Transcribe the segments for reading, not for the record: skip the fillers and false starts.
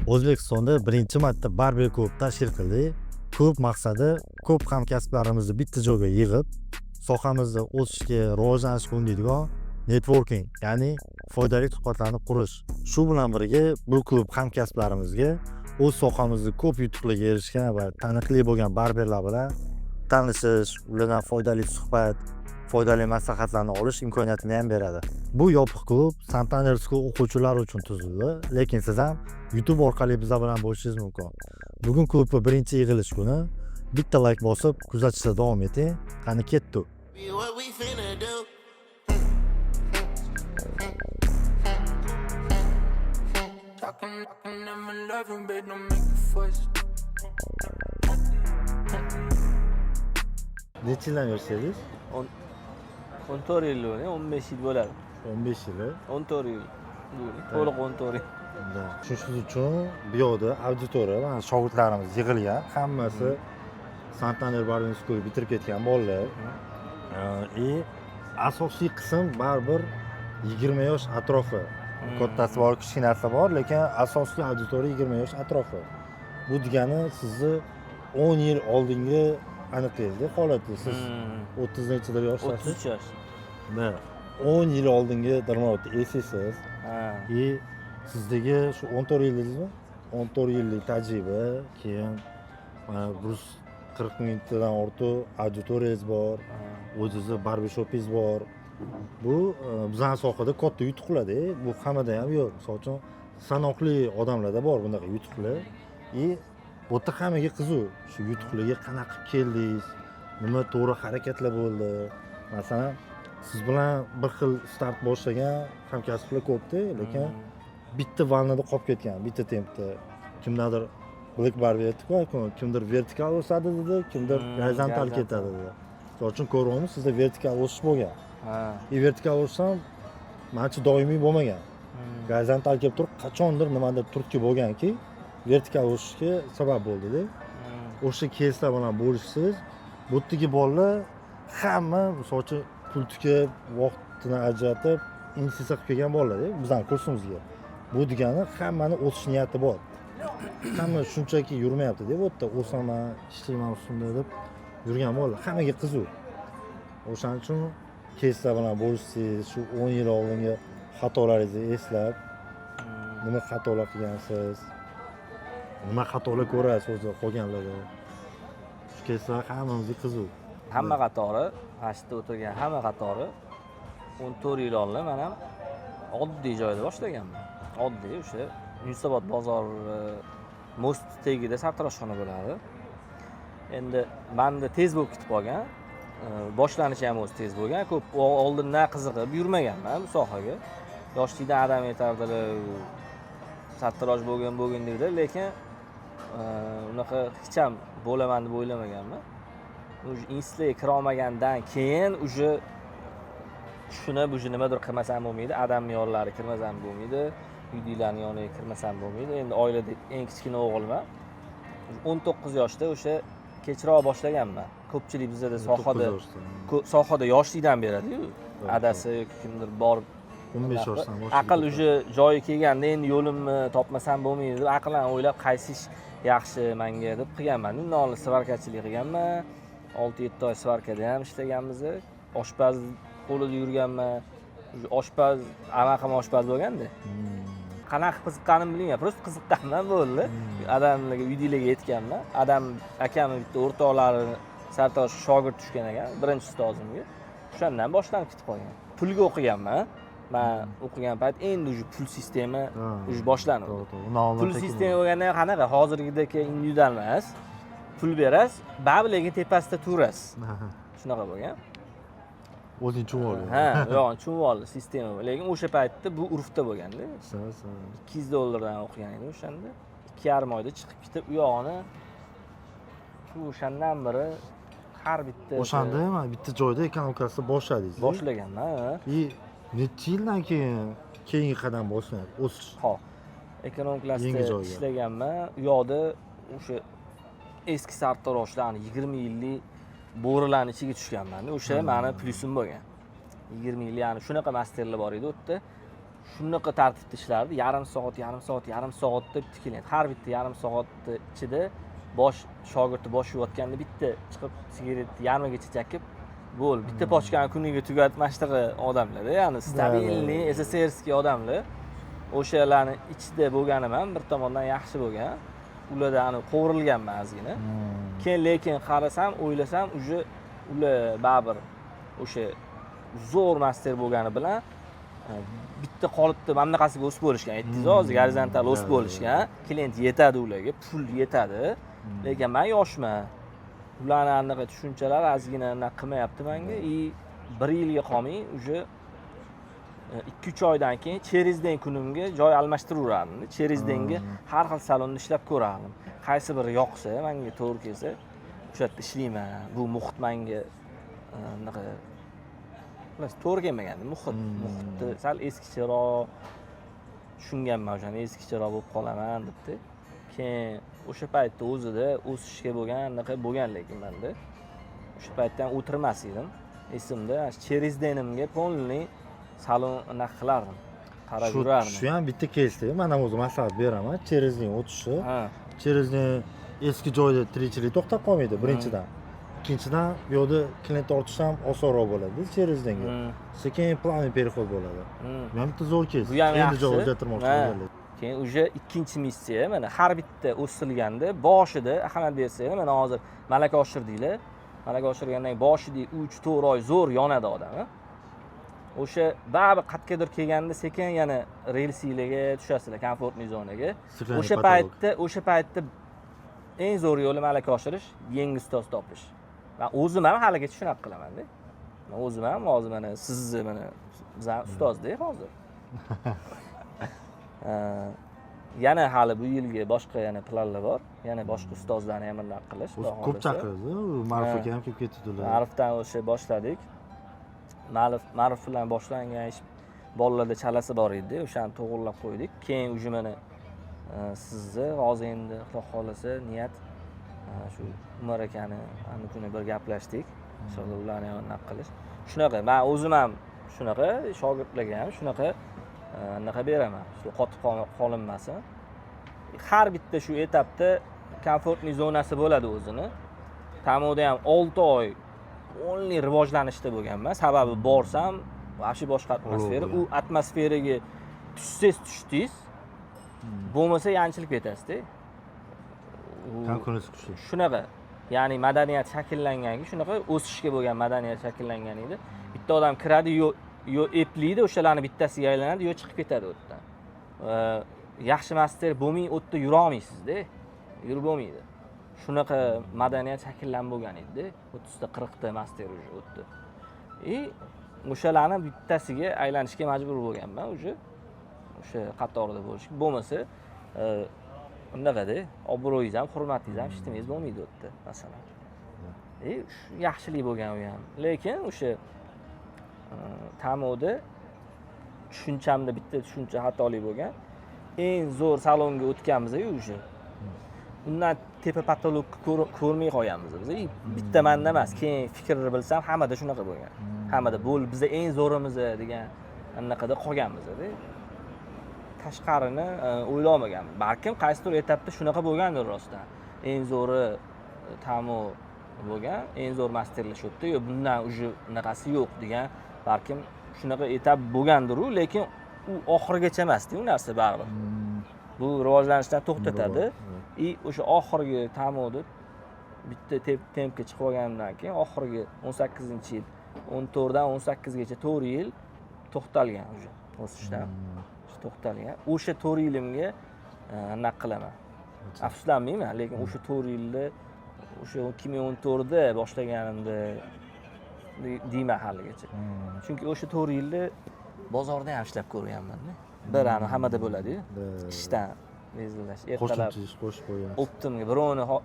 O'zbekistonda birinchi marta Barbie klub tashkil qildik. Klub maqsadi ko'p hamkasblarimizni bitta joyga yig'ib, sohamizda o'sishga, rivojlanishga undaydigan networking, ya'ni foydali suhbatlarni qurish. Shu bilan birga bu klub hamkasblarimizga o'z sohamizda ko'p yutuqlarga erishgan va taniqli bo'lgan barberlar bilan tanishish, ulardan foydali suhbat, foydali maslahatlarni olish imkoniyatini ham beradi. Bu yopiq klub Santander School o'quvchilari uchun tuzildi, lekin siz ham YouTube orqali bizlar bilan bo'lishingiz mumkin. Bugun klubning birinchi yig'ilish kuni. Bitta like bosib, kuzatishda davom eting. Qani ketdik. What we finna do? Talking, I'm in love, but don't make a fuss. Necha yildan yoshsiz? 14 yil bo'ldi, 15 yil bo'ladi. 15 yil. 14 yil. To'liq 14 yil. Shuning uchun bu yoqda auditoriya, mana shogirdlarimiz yig'ilgan. Hammasi Santander Barbie School bitirib ketgan bolalar. Asosiy qism baribir 20 yosh atrofi. Kattasi bor, kichkinasi bor, lekin asosiy auditoriya 20 yosh atrofi. Bu degani sizni 10 yil oldingi aniqlaydi holatni. Siz 30 nechadir yoshdasiz? 33 yosh. Da. 10 yil oldingi daromodni esasiz. Sizdagi shu 14 yil dedingizmi? 14 yillik tajriba, keyin mana 140 mingtadan ortiq auditoriyangiz bor, o'zingizni barbershopingiz bor. Bu bizning sohada katta yutuqlar-da. Bu hammada ham yo'q. Misol uchun sanoqli odamlarda bor bunaqa yutuqlar. Bu yerda hammaga qiziq. Shu yutuqlarga qanaqa keldingiz? Nima to'g'ri harakatlar bo'ldi? Masalan, siz bilan bir xil start boshlagan hamkasblar ko'pda, lekin bitta valnada qolib ketgan, bitta tempda. Kimdadir Black Barbie aytib, kimdir vertikal o'sadi dedi, kimdir gorizontal ketadi dedi. Shuning uchun ko'ryapmiz, sizda vertikal o'sish bo'lgan. Vertikal o'sam, menimcha doimiy bo'lmagan. Gorizontal kelib turib, qachondir nimadir turtki bo'lganki, vertikal o'sishga sabab bo'ldi-da. O'sha keyslar bilan bo'lishsiz, bu yerdagi bolalar hamma, misol uchun pul tikib, vaqtini ajratib, investitsiya qilib kelgan bolalar-da, bizning kursimizga. Bu degani hammani o'sish niyati bor. Hamma shunchaki yurmayapti-da, bu yerda o'saman, ishlayman ustida deb yurgan bolalar. Hammaga qiziq. O'shaning uchun keyslar bilan bo'lishsiz, shu 10 yil oldingi xatolaringizni eslab, nima xatolar qilgansiz, nima xatolar ko'rasiz o'zi qolganlarda. Shu keyslar hammamizga qiziq. Hamma qatori, pastda o'tirgan hamma qatori 14 yil oldin men ham oddiy joyda boshlaganman. Oddiy o'sha Yunusobod bozor most tagida sartaroshxona bo'ladi. Endi menda tez bo'lib ketib qolgan. Boshlanishi ham o'zi tez bo'lgan. Ko'p oldindan qiziqib yurmaganman bu sohaga. Yoshlikdan adam yetardilar, sartarosh bo'lgan deydi, lekin unaqa hech ham bo'laman deb o'ylamaganman. Institutga kira olmagandan keyin uje tushunib, nimadir qilmasam bo'lmaydi, adam me'yorlari kirmasam bo'lmaydi, uydagilarning yoniga kirmasam bo'lmaydi. Endi oilada eng kichkina o'g'ilman. 19 yoshda o'sha kechroq boshlaganman. Ko'pchilik bizda sohada yoshlikdan beradi-ku. Adasi yoki kimdir bor 15 yoshdan boshlaydi. Aql uje joyi kelganda endi yo'limni topmasam bo'lmaydi deb aqlan o'ylab qaysi ish yaxshi menga deb qilganman. Undan svarkachilik qilganman. 6-7 oy svarkada ham ishlaganmiz. Oshpaz qo'lida yurganman. Oshpaz, amaqam oshpaz bo'lganda. Qanaqa qiziqqanim bilmayman, prosta qiziqqanman bo'ldi. Adamlarga, uydagilarga aytganman. Adam akamning bitta o'rtoqlari sartarosh shogird tushgan ekan, birinchi ustozimga. O'shandan boshlanib ketib qolgan. Pulga o'qiganman. Men o'qigan payt endi uj pul sistema uj boshlandi. Pul sistema bo'lganda qanaqa? Hozirgidek individual emas. Pul berasiz, lekin tepasida turasiz. Shunaqa bo'lgan. O'zing chuvol. Yo'q, chuvol sistema. Lekin o'sha paytda bu urfda bo'lganda. $200 o'qigan edim o'shanda. 2,5 oyda chiqib ketib, u yog'ini o'shandan beri har bitta o'shanda ham bitta joyda ekonomikasida boshladingiz. Boshlaganman. Necha yildan keyin keyingi qadam boshladi? O'sish. Xo'p. Ekonomikasida ishlaganman. U yoqda o'sha eski sartaroshlarning 20 yillik bo'rilarning ichiga tushganman. O'sha meni plyusim bo'lgan. 20 yil, ya'ni shunaqa masterlar bor edi u yerda. shunaqa tartibda ishlardi. Yarim soat deb tikilyapti. Har bitta yarim soatni ichida shogirdi bosh yuvayotganda bitta chiqib sigaretni yarmigacha chakib, bo'l. Bitta pochkani kuniga tugatmashtag'i odamlar, ya'ni stabilniy SSSRskiy odamlar. O'shalarni ichida bo'lganim ham bir tomondan yaxshi bo'lgan. Ularda ani qo'rilganman ozgina. Keyin lekin qarasam, o'ylasam, ular baribir o'sha zo'r master bo'lgani bilan bitta qolipda mana bunaqasiga o'sib bo'lishgan. Aytdingiz, hozir gorizontal o'sib bo'lishgan. Klient yetadi ularga, pul yetadi. Lekin men yoshman. Ularni anaqa tushunchalar ozgina qilmayapti menga. 1 yilga qolmay, уже 2-3 oydan keyin cherizden kunimga joy almashtiraverardim. Cherizdenga har xil salonda ishlab ko'rardim. Qaysi biri yoqsa, menga to'g'ri kelsa, o'sha yerda ishlayman. Bu muhit menga anaqa to'g'ri kelmagandi. Muhitni sal eskicharoq tushunganman, o'shani eskicharoq bo'lib qolaman debdi. Keyin o'sha paytda o'zida o'sishga bo'lgan lekin menda. O'sha paytda ham o'tirmas edim. Esimda cherizdenimga polniy salon anaqa qilardim. Qarab yurardim. Shu ham bitta keysda, men ham o'zim maslahat beraman. Cherizning o'tishi. Cherizning eski joyda tirikchilik to'xtab qolmaydi birinchidan. Ikkinchidan, bu yerda klient ortish ham osonroq bo'ladi cherizdenga. Sekin planli переход bo'ladi. Bu ham bitta zo'r keys. Endi joy o'zgartirmoqchi bo'lganlar. Keyin уже ikkinchi missiya, mana har bitta o'silganda boshida ahamiyat bersanglar, mana hozir malaka oshirdinglar. Malaka oshirgandan boshida 3-4 oy zo'r yonadi odam. O'sha baribir qatqadir kelganda sekin yana relsilarga tushasizlar, komfortniy zonaga. O'sha paytda eng zo'r yo'li malaka oshirish, yangi ustoz topish. Men o'zim ham haligacha shunaqa qilaman-da. Men o'zim ham hozir mana sizni mana bizlar ustozda hozir. Yana hali bu yilga boshqa yana planlar bor. Yana boshqa ustozlarni ham anaqa qilish. Ko'p chaqirdi. Ma'rifga ham kelib ketdilar. Ma'rifdan o'sha boshladik. Ma'rif bilan boshlangan ish bolalarda chalasi bor edi. O'shani to'g'rilab qo'ydik. Keyin uje mana sizni hozir endi Xudo xolasa niyat shu Umar akani ana kuni bir gaplashdik. Inshaalloh ularni ham anaqa qilish. Shunaqa, men o'zim ham shunaqa shogirdlarga ham shunaqa anaqa beraman. Shu qotib qolinmasin. Har bitta shu etapda komfortniy zonasi bo'ladi o'zini. Tamoda ham 6 oy only rivojlanishda bo'lganman. Sababi borsam, vobshe boshqa atmosfera, u atmosferaga tushdingiz, bo'lmasa yanchilib ketasiz-da. Konkurensiya kuchli. Shunaqa, ya'ni madaniyat shakllanganki, shunaqa o'sishga bo'lgan madaniyat shakllangan edi. Bitta odam kiradi, yo eplaydi, o'shalarni bittasiga aylanadi, yo chiqib ketadi o'tdan. Yaxshi master bo'lmay o'tda yura olmaysiz-da. Yurib bo'lmaydi. Shunaqa madaniyat shakllanib bo'lgan edi-da. 30 ta 40 ta master o'tdi. O'shalarni bittasiga aylanishga majbur bo'lganman o'sha qatorida bo'lish. Bo'lmasa undaqada obro'yingiz ham, hurmatingiz ham, ishtimingiz bo'lmaydi o'tda, masalan. Yaxshilik bo'lgan u ham. Lekin o'sha tamoda tushunchamda bitta tushuncha xatolik bo'lgan. Eng zo'r salonga o'tganmiz-ku o'sha. Undan tepa patolog ko'rmay qo'yamiz biz. Bitta menda emas, keyin fikrni bilsam, hammada shunaqa bo'lgan. Hammada bo'lib biz eng zo'rimiz degan anaqada qolganmiz-da. Tashqarini o'ylamagan. Balkim qaysidir etapda shunaqa bo'lgandir rostdan. Eng zo'ri tamo bo'lgan, eng zo'r masterlashibdi, yo bundan uje unaqasi yo'q degan, balkim shunaqa etap bo'lgandir-u, lekin u oxirigacha emas-da u narsa baribir. Bu rivojlanishdan to'xtatadi. O'sha oxirgi tamoda bitta tempga chiqib olgandan keyin oxirgi 18-yil, 14 dan 18 gacha 4 yil to'xtalgan uje o'sishdan. To'xtalgan. O'sha 4 yilimga anaqa qilaman. Afsuslanmayman, lekin o'sha 4 yilda o'sha 2014 da boshlaganimda deyman haligacha. Chunki o'sha 4 yilda bozorda ham ishlab ko'rganman-da. Bir ani hammada bo'ladi-ku. Ishdan rezillash, ertalab qo'shib qo'ygan. Optimga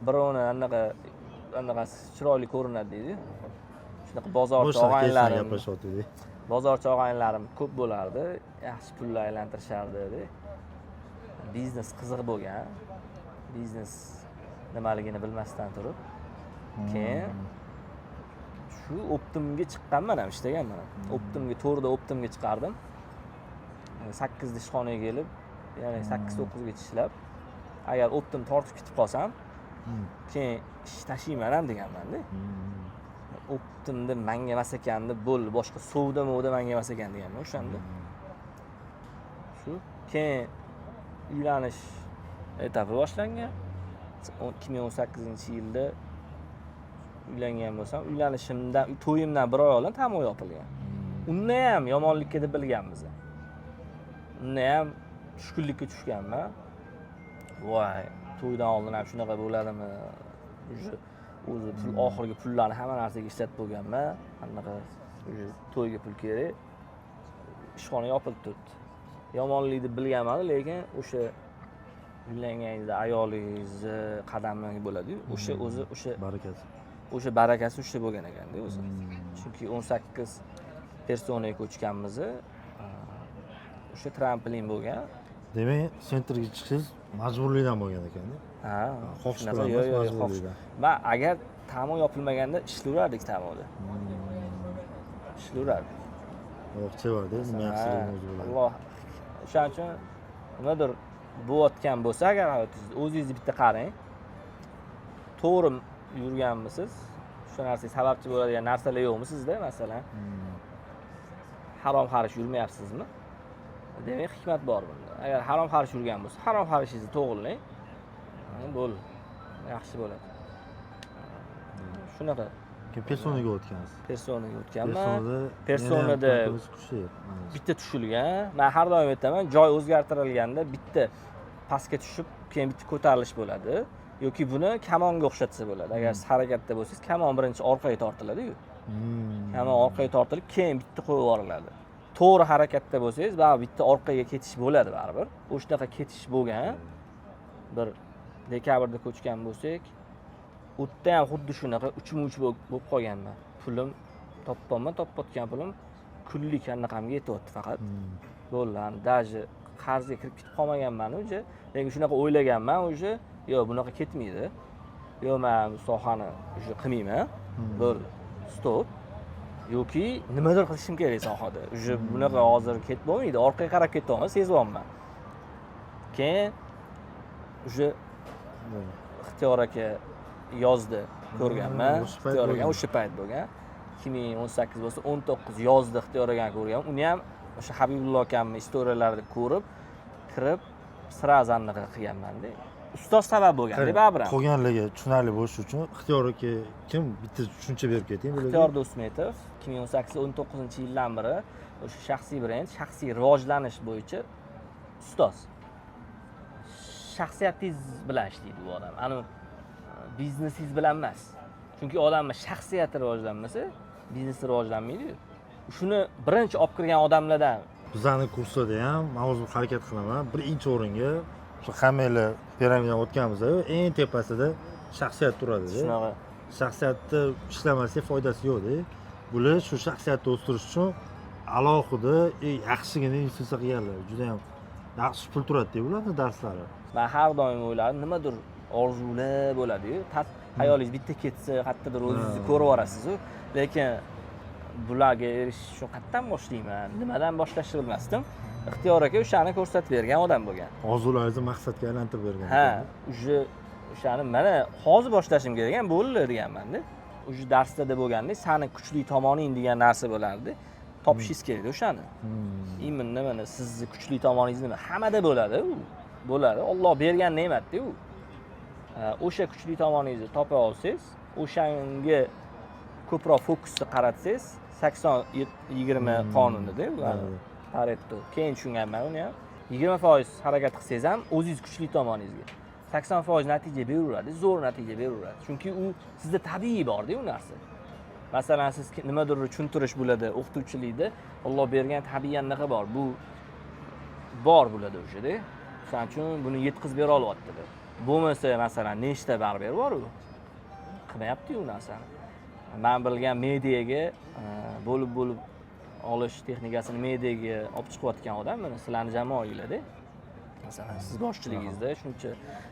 birovni anaqa chiroyli ko'rinadi deydi. Shunaqa bozorcha og'aylarim. Bozorcha og'aylarim ko'p bo'lardi. Yaxshi pullar aylantirishardi. Biznes qiziq bo'lgan. Biznes nimaligini bilmasdan turib, keyin shu Optimga chiqqanman ham ishlaganman. Optimga to'rda Optimga chiqardim. 8 ishxonaga kelib, ya'ni 8-9 gacha ishlab, agar optim tortib ketib qolsam, keyin ish tashiyman ham deganman-da. Optimda menga emas ekan deb bo'ldi, boshqa suvda menga emas ekan deganman o'shanda. Shu keyin uylanish etapi boshlangan. 2018-yilda uylangan bo'lsam, uylanishimdan, to'yimdan 1 oy oldin tamom yopilgan. Unda ham yomonlikka deb bilganmiz. Unda ham tushkunlikka tushganman. Voy, to'ydan oldin ham shunaqa bo'ladimi? O'zi pul oxirgi pullarni hamma narsaga ishlatib bo'lganman. Qanaqa to'yga pul kerak. Ishxona yopilib turibdi. Yomonlik deb bilganman, lekin o'sha uylanganingizda ayolingizni qadami bo'ladi-yu, o'sha barakasi. O'sha barakasi o'sha bo'lgan ekan-da o'zi. Chunki 18 personaga ko'chganmiz. O'sha tramplin bo'lgan. Demak, sentrga chiqishingiz majburlikdan bo'lgan ekan-da. Ha, xohish bilan majburlikdan. Va agar tamom yopilmaganda ishlayverardik tamoda. Ishlayverardik. O'qchi bor-da, nima yaxshiligini o'zi biladi. Alloh. O'shaning uchun nimadir bo'layotgan bo'lsa, agar hayotingizda o'zingizni bitta qarang. To'g'ri yurganmisiz? Shu narsaga sababchi bo'ladigan narsalar yo'qmi sizda, masalan? Harom xarish yurmayapsizmi? Demak, hikmat bor bunda. Agar harom xarish yurgan bo'lsa, harom xarishingizni to'g'rilang. Bo'l. Yaxshi bo'ladi. Shunaqa. Personaga o'tgansiz. Personaga o'tganman. Personada bitta tushilgan. Men har doim aytaman, joy o'zgartirilganda bitta pastga tushib, keyin bitta ko'tarilish bo'ladi. Yoki buni kamonga o'xshatsa bo'ladi. Agar siz harakatda bo'lsangiz, kamon birinchi orqaga tortiladi-yu. Kamon orqaga tortilib, keyin bitta qo'yib yuboriladi. To'g'ri harakatda bo'lsangiz, baribir bitta orqaga ketish bo'ladi baribir. O'shanaqa ketish bo'lgan. Bir dekabrda ko'chgan bo'lsak, u yerda ham xuddi shunaqa uchma-uch bo'lib qolganman. Pulim topayotgan pulim kunlik anaqamga yetyapti faqat. Bo'ldi, даже qarzga kirib ketib qolmaganman o'zi. Lekin shunaqa o'ylaganman o'zi, yo'q, bunaqa ketmaydi. Yo'q, men bu sohani o'zi qilmayman. Bo'ldi, stop. Yoki nimadir qilishim kerak sohada. O'zi bunaqa hozir ketib bo'lmaydi. Orqaga qarab ketyapman, sezyapman. Keyin o'zi Ixtiyor aka yozda ko'rganman. Ixtiyor aka o'sha payt bo'lgan. 2018 bo'lsa 19 yozda Ixtiyor akani ko'rganman. Uni ham o'sha Habibullo akamning istoriyalarida ko'rib, kirib sraz anaqa qilganman-da. Ustoz sabab bo'lgan-da baribir. Qolganligi tushunarli bo'lishi uchun Ixtiyor aka kim bitta tushuncha berib keting bularga. Ixtiyor Do'stmetov 2018-19-yildan beri o'sha shaxsiy brend, shaxsiy rivojlanish bo'yicha ustoz. Shaxsiyatingiz bilan ishlaydi bu odam. Ani biznesingiz bilan emas. Chunki odamning shaxsiyati rivojlanmasa, biznesi rivojlanmaydi-ku. Shuni birinchi olib kirgan odamlardan bizani kursda ham men o'zim harakat qilaman. Birinchi o'ringa shu hammanglar piramidadan o'tganmiz-ku, eng tepasida shaxsiyat turadi-da. Shunaqa. Shaxsiyatni ishlamasak foydasi yo'q-da. Bular shu shaxsiyatni o'stirish uchun alohida yaxshigina investitsiya qilganlar. Juda ham yaxshi pul turadi-da bularning darslari. Men har doim o'ylardim, nimadir orzular bo'ladi-yu. Hayolingiz bitta ketsa, qayerdadir o'zingizni ko'rib olasiz-ku. Lekin bularga erishish uchun qayerdan boshlayman, nimadan boshlashni bilmasdim. Ixtiyor aka o'shani ko'rsatib bergan odam bo'lgan. Orzularingizni maqsadga aylantirib bergan. Ha, o'shani mana hozir boshlashim kerak ekan, bo'ldi deganman-da. O'sha darsda bo'lganda, sani kuchli tomoning degan narsa bo'lardi. Topishingiz kerak o'shani. Imminni mana sizni kuchli tomoningiz nima? Hammada bo'ladi u. Bo'ladi. Alloh bergan ne'mat-da u. O'sha kuchli tomoningizni topa olsangiz, o'shanga ko'proq fokusni qaratsangiz, 80-20 qonunida bu. Pareto. Keyin tushunganman uni ham. 20% harakat qilsangiz ham o'zingiz kuchli tomoningizga 80% natija beraveradi, zo'r natija beraveradi. Chunki u sizda tabiiy bor-da u narsa. Masalan, siz nimadir tushuntirish bo'ladi, o'qituvchilikda Alloh bergan tabiiy anaqa bor. Bu bor bo'ladi o'shada. Shuning uchun buni yetkazib bera olyapti. Bo'lmasa, masalan, nechta barber bor u? Qilmayapti-yu narsani. Men bilgan mediaga bo'lib olish texnikasini mediaga olib chiqayotgan odam mana sizlarning jamoangizda. Masalan, siz boshchiligingizda shuncha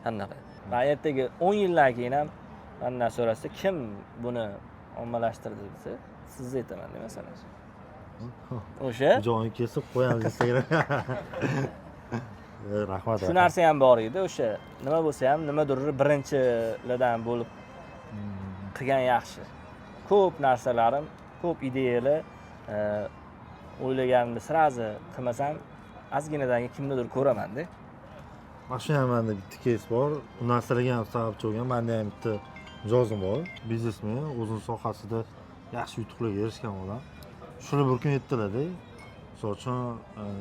anaqa. Va ertaga 10 yildan keyin ham mendan so'rasa, kim buni ommalashtirdi desa, sizni aytaman, masalan. o'sha joyini kesib qo'yamiz Instagramga. Rahmat. shu narsa ham bor edi. O'sha nima bo'lsa ham nimadir birinchilardan bo'lib qilgan yaxshi. Ko'p narsalarim, ko'p ideyalar o'ylaganimda sirazi qilmasam ozginadan kimnidir ko'raman-da. Mana shu ham menda bitta kes bor. Bu narsalarga ham sababchi bo'lgan. Menda ham bitta mijozim bor. Biznesmen, o'zining sohasida yaxshi yutuqlarga erishgan odam. Shular bir kun aytdilar-da. Misol uchun,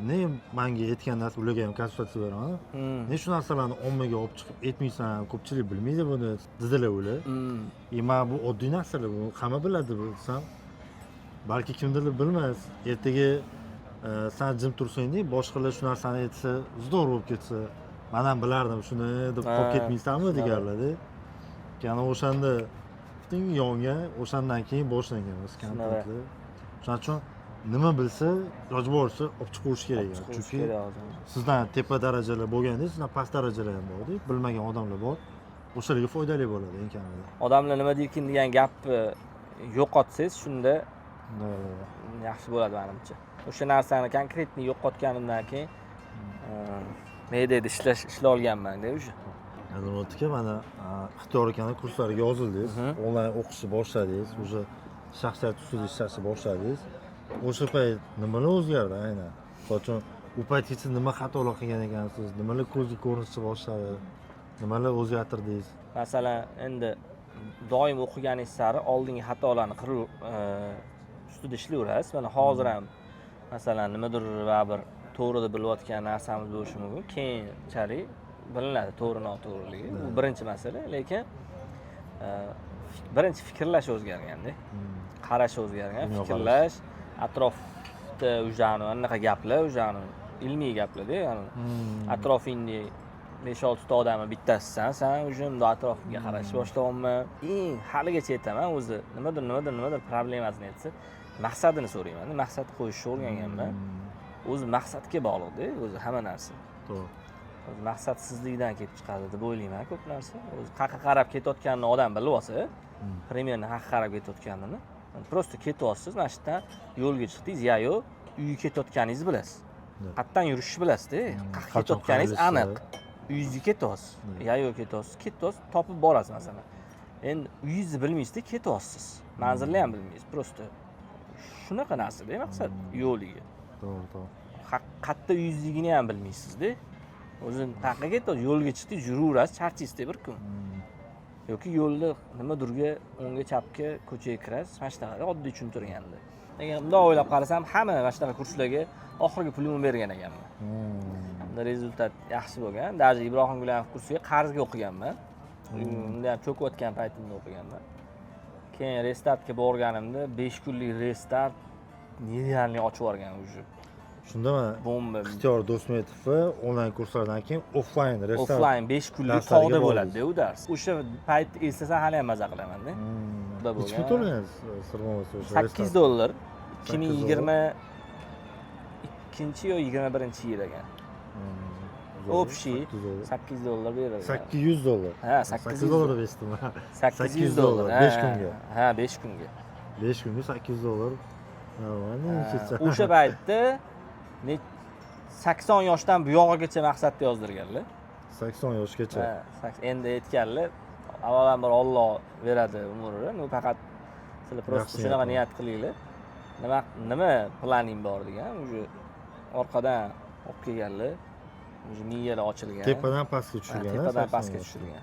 ne menga aytgan narsa ularga ham konsultatsiya beraman. Ne shu narsalarni ommaga olib chiqib aytmaysan, ko'pchilik bilmaydi buni, dedilar ular. Men bu oddiy narsalar, bu hamma biladi desam, balki kimdirlar bilmas. Ertaga sen jim tursang-da, boshqalar shu narsani aytsa, zo'r bo'lib ketsa, men ham bilardim shuni deb qolib ketmaysanmi deganlar-da. Yana o'shanda yongan, o'shandan keyin boshlanganmiz kontaktlar. Shuning uchun nima bilsa, iloji boricha olib chiqib qo'yish kerak. Chunki sizdan tepa darajalar bo'lganda, sizdan past darajalar ham bor-da, bilmagan odamlar bor. O'shalarga foydali bo'ladi eng kamida. Odamlar nima deykin degan gapni yo'qotsangiz, shunda yaxshi bo'ladi menimcha. O'sha narsani konkretni yo'qotganimdan keyin medyada ishlay olganman-da o'sha. Nima mana ixtiyorlikani kurslariga yozildingiz, onlayn o'qishni boshladingiz, o'sha shaxsiyat ustida ishlashni boshladingiz. O'sha payt nimalar o'zgardi aynan? Misol uchun, u paytgacha nima xatolar qilgan ekansiz? Nimalar ko'zga ko'rinishni boshladi? Nimalar o'zgartirdingiz? Masalan, endi doim o'qiganingiz sari oldingi xatolarni ustida ishlayverasiz. Mana hozir ham masalan nimadir va bir to'g'ri bilayotgan narsamiz bo'lishi mumkin. Keyinchalik bilinadi to'g'ri-noto'g'riligi. Bu birinchi masala, lekin birinchi fikrlash o'zgarganda. Qarash o'zgargan, fikrlash, atrofda o'jani anaqa gaplar, o'jani ilmiy gaplar-da, ya'ni atrofingni 5-6 ta odamni bittasisan, sen o'zingni atrofingga qarashni boshlayapman. Haligacha aytaman, o'zi nimadir problemasini aytsa, maqsadini so'rayman, maqsad qo'yishni o'rganganman. O'zi maqsadga bog'liq-da, o'zi hamma narsa. To'g'ri. O'zi maqsadsizlikdan kelib chiqadi deb o'ylayman ko'p narsa. O'zi qayerga qarab ketayotganini odam bilib olsa, primerni qayerga qarab ketayotganini, prosta ketyapsiz, mana shu yerdan yo'lga chiqdingiz, ya yo'q, uyga ketayotganingizni bilasiz. Qayerdan yurishni bilasiz-da, qayerga ketayotganingiz aniq. Uyingizga ketyapsiz, ya yo'q ketyapsiz, topib borasiz masalan. Endi uyingizni bilmaysizda ketyapsiz. Manzilni ham bilmaysiz, prosta shunaqa narsa-da maqsad yo'liga. To'g'ri. Qayerda uyingizligini ham bilmaysizda. O'zi qayerga ketyapsiz, yo'lga chiqdingiz, yuraverasiz, charchaysizda bir kun. Yoki yo'lda nimadirga o'ngga chapga ko'chaga kirasiz, mana shunaqa oddiy tushuntirganda. Agar bunday o'ylab qarasam, hamma mana shunaqa kurslarga oxirgi pulimni bergan ekanman. Rezultat yaxshi bo'lgan. Даже Ibrohim Gulamov kursiga qarzga o'qiganman. Unda ham cho'kayotgan paytimda o'qiganman. Keyin restartga borganimda 5 kunlik restart nerealniy ochib yuborgan уже. Shundami? Bomba. Ixtiyor Do'stmetovni onlayn kurslardan keyin offlayn restart. Offlayn 5 kunlik qoldi bo'ladi-da u dars. O'sha payt eslasam hali ham maza qilaman-da. Bunda bo'lgan. Nechta to'lagansiz sirmosi o'sha? $8. 2022 yo 21-yil ekan. Общий $8 berilgan. $800. Ha, $8 besdim. $800. 5 kunga. Ha, 5 kunga. 5 kunga $8. O'sha paytda 80 yoshdan bu yog'igacha maqsadni yozdirganlar. 80 yoshgacha. Ha, endi aytganlar, avvalambor Alloh beradi umrini, u faqat sizlar prosta shunaqa niyat qilinglar. Nima planing bor degan, o'sha orqadan olib kelganlar. O'sha miyalar ochilgan. Tepadan pastga tushirgan. Tepadan pastga tushirgan.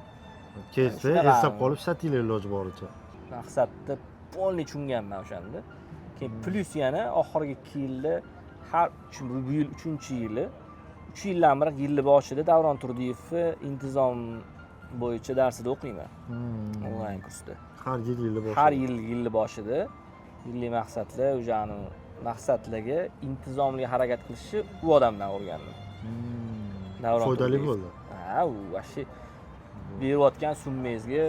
Keyincha eslab qolib ishlatinglar iloji boricha. Maqsadni polniy tushunganman o'shanda. Keyin plus yana oxirgi 2 yilda har bu yil 3-yili 3 yildan beri yil boshida Davron Turdiyevni intizom bo'yicha darsida o'qiyman. Onlayn kursda. Har yil boshida. Har yil boshida milliy maqsadlar, o'shani maqsadlarga intizomli harakat qilishni u odamdan o'rgandim. Foydali bo'ldi. Ha, u vashi berayotgan summangizga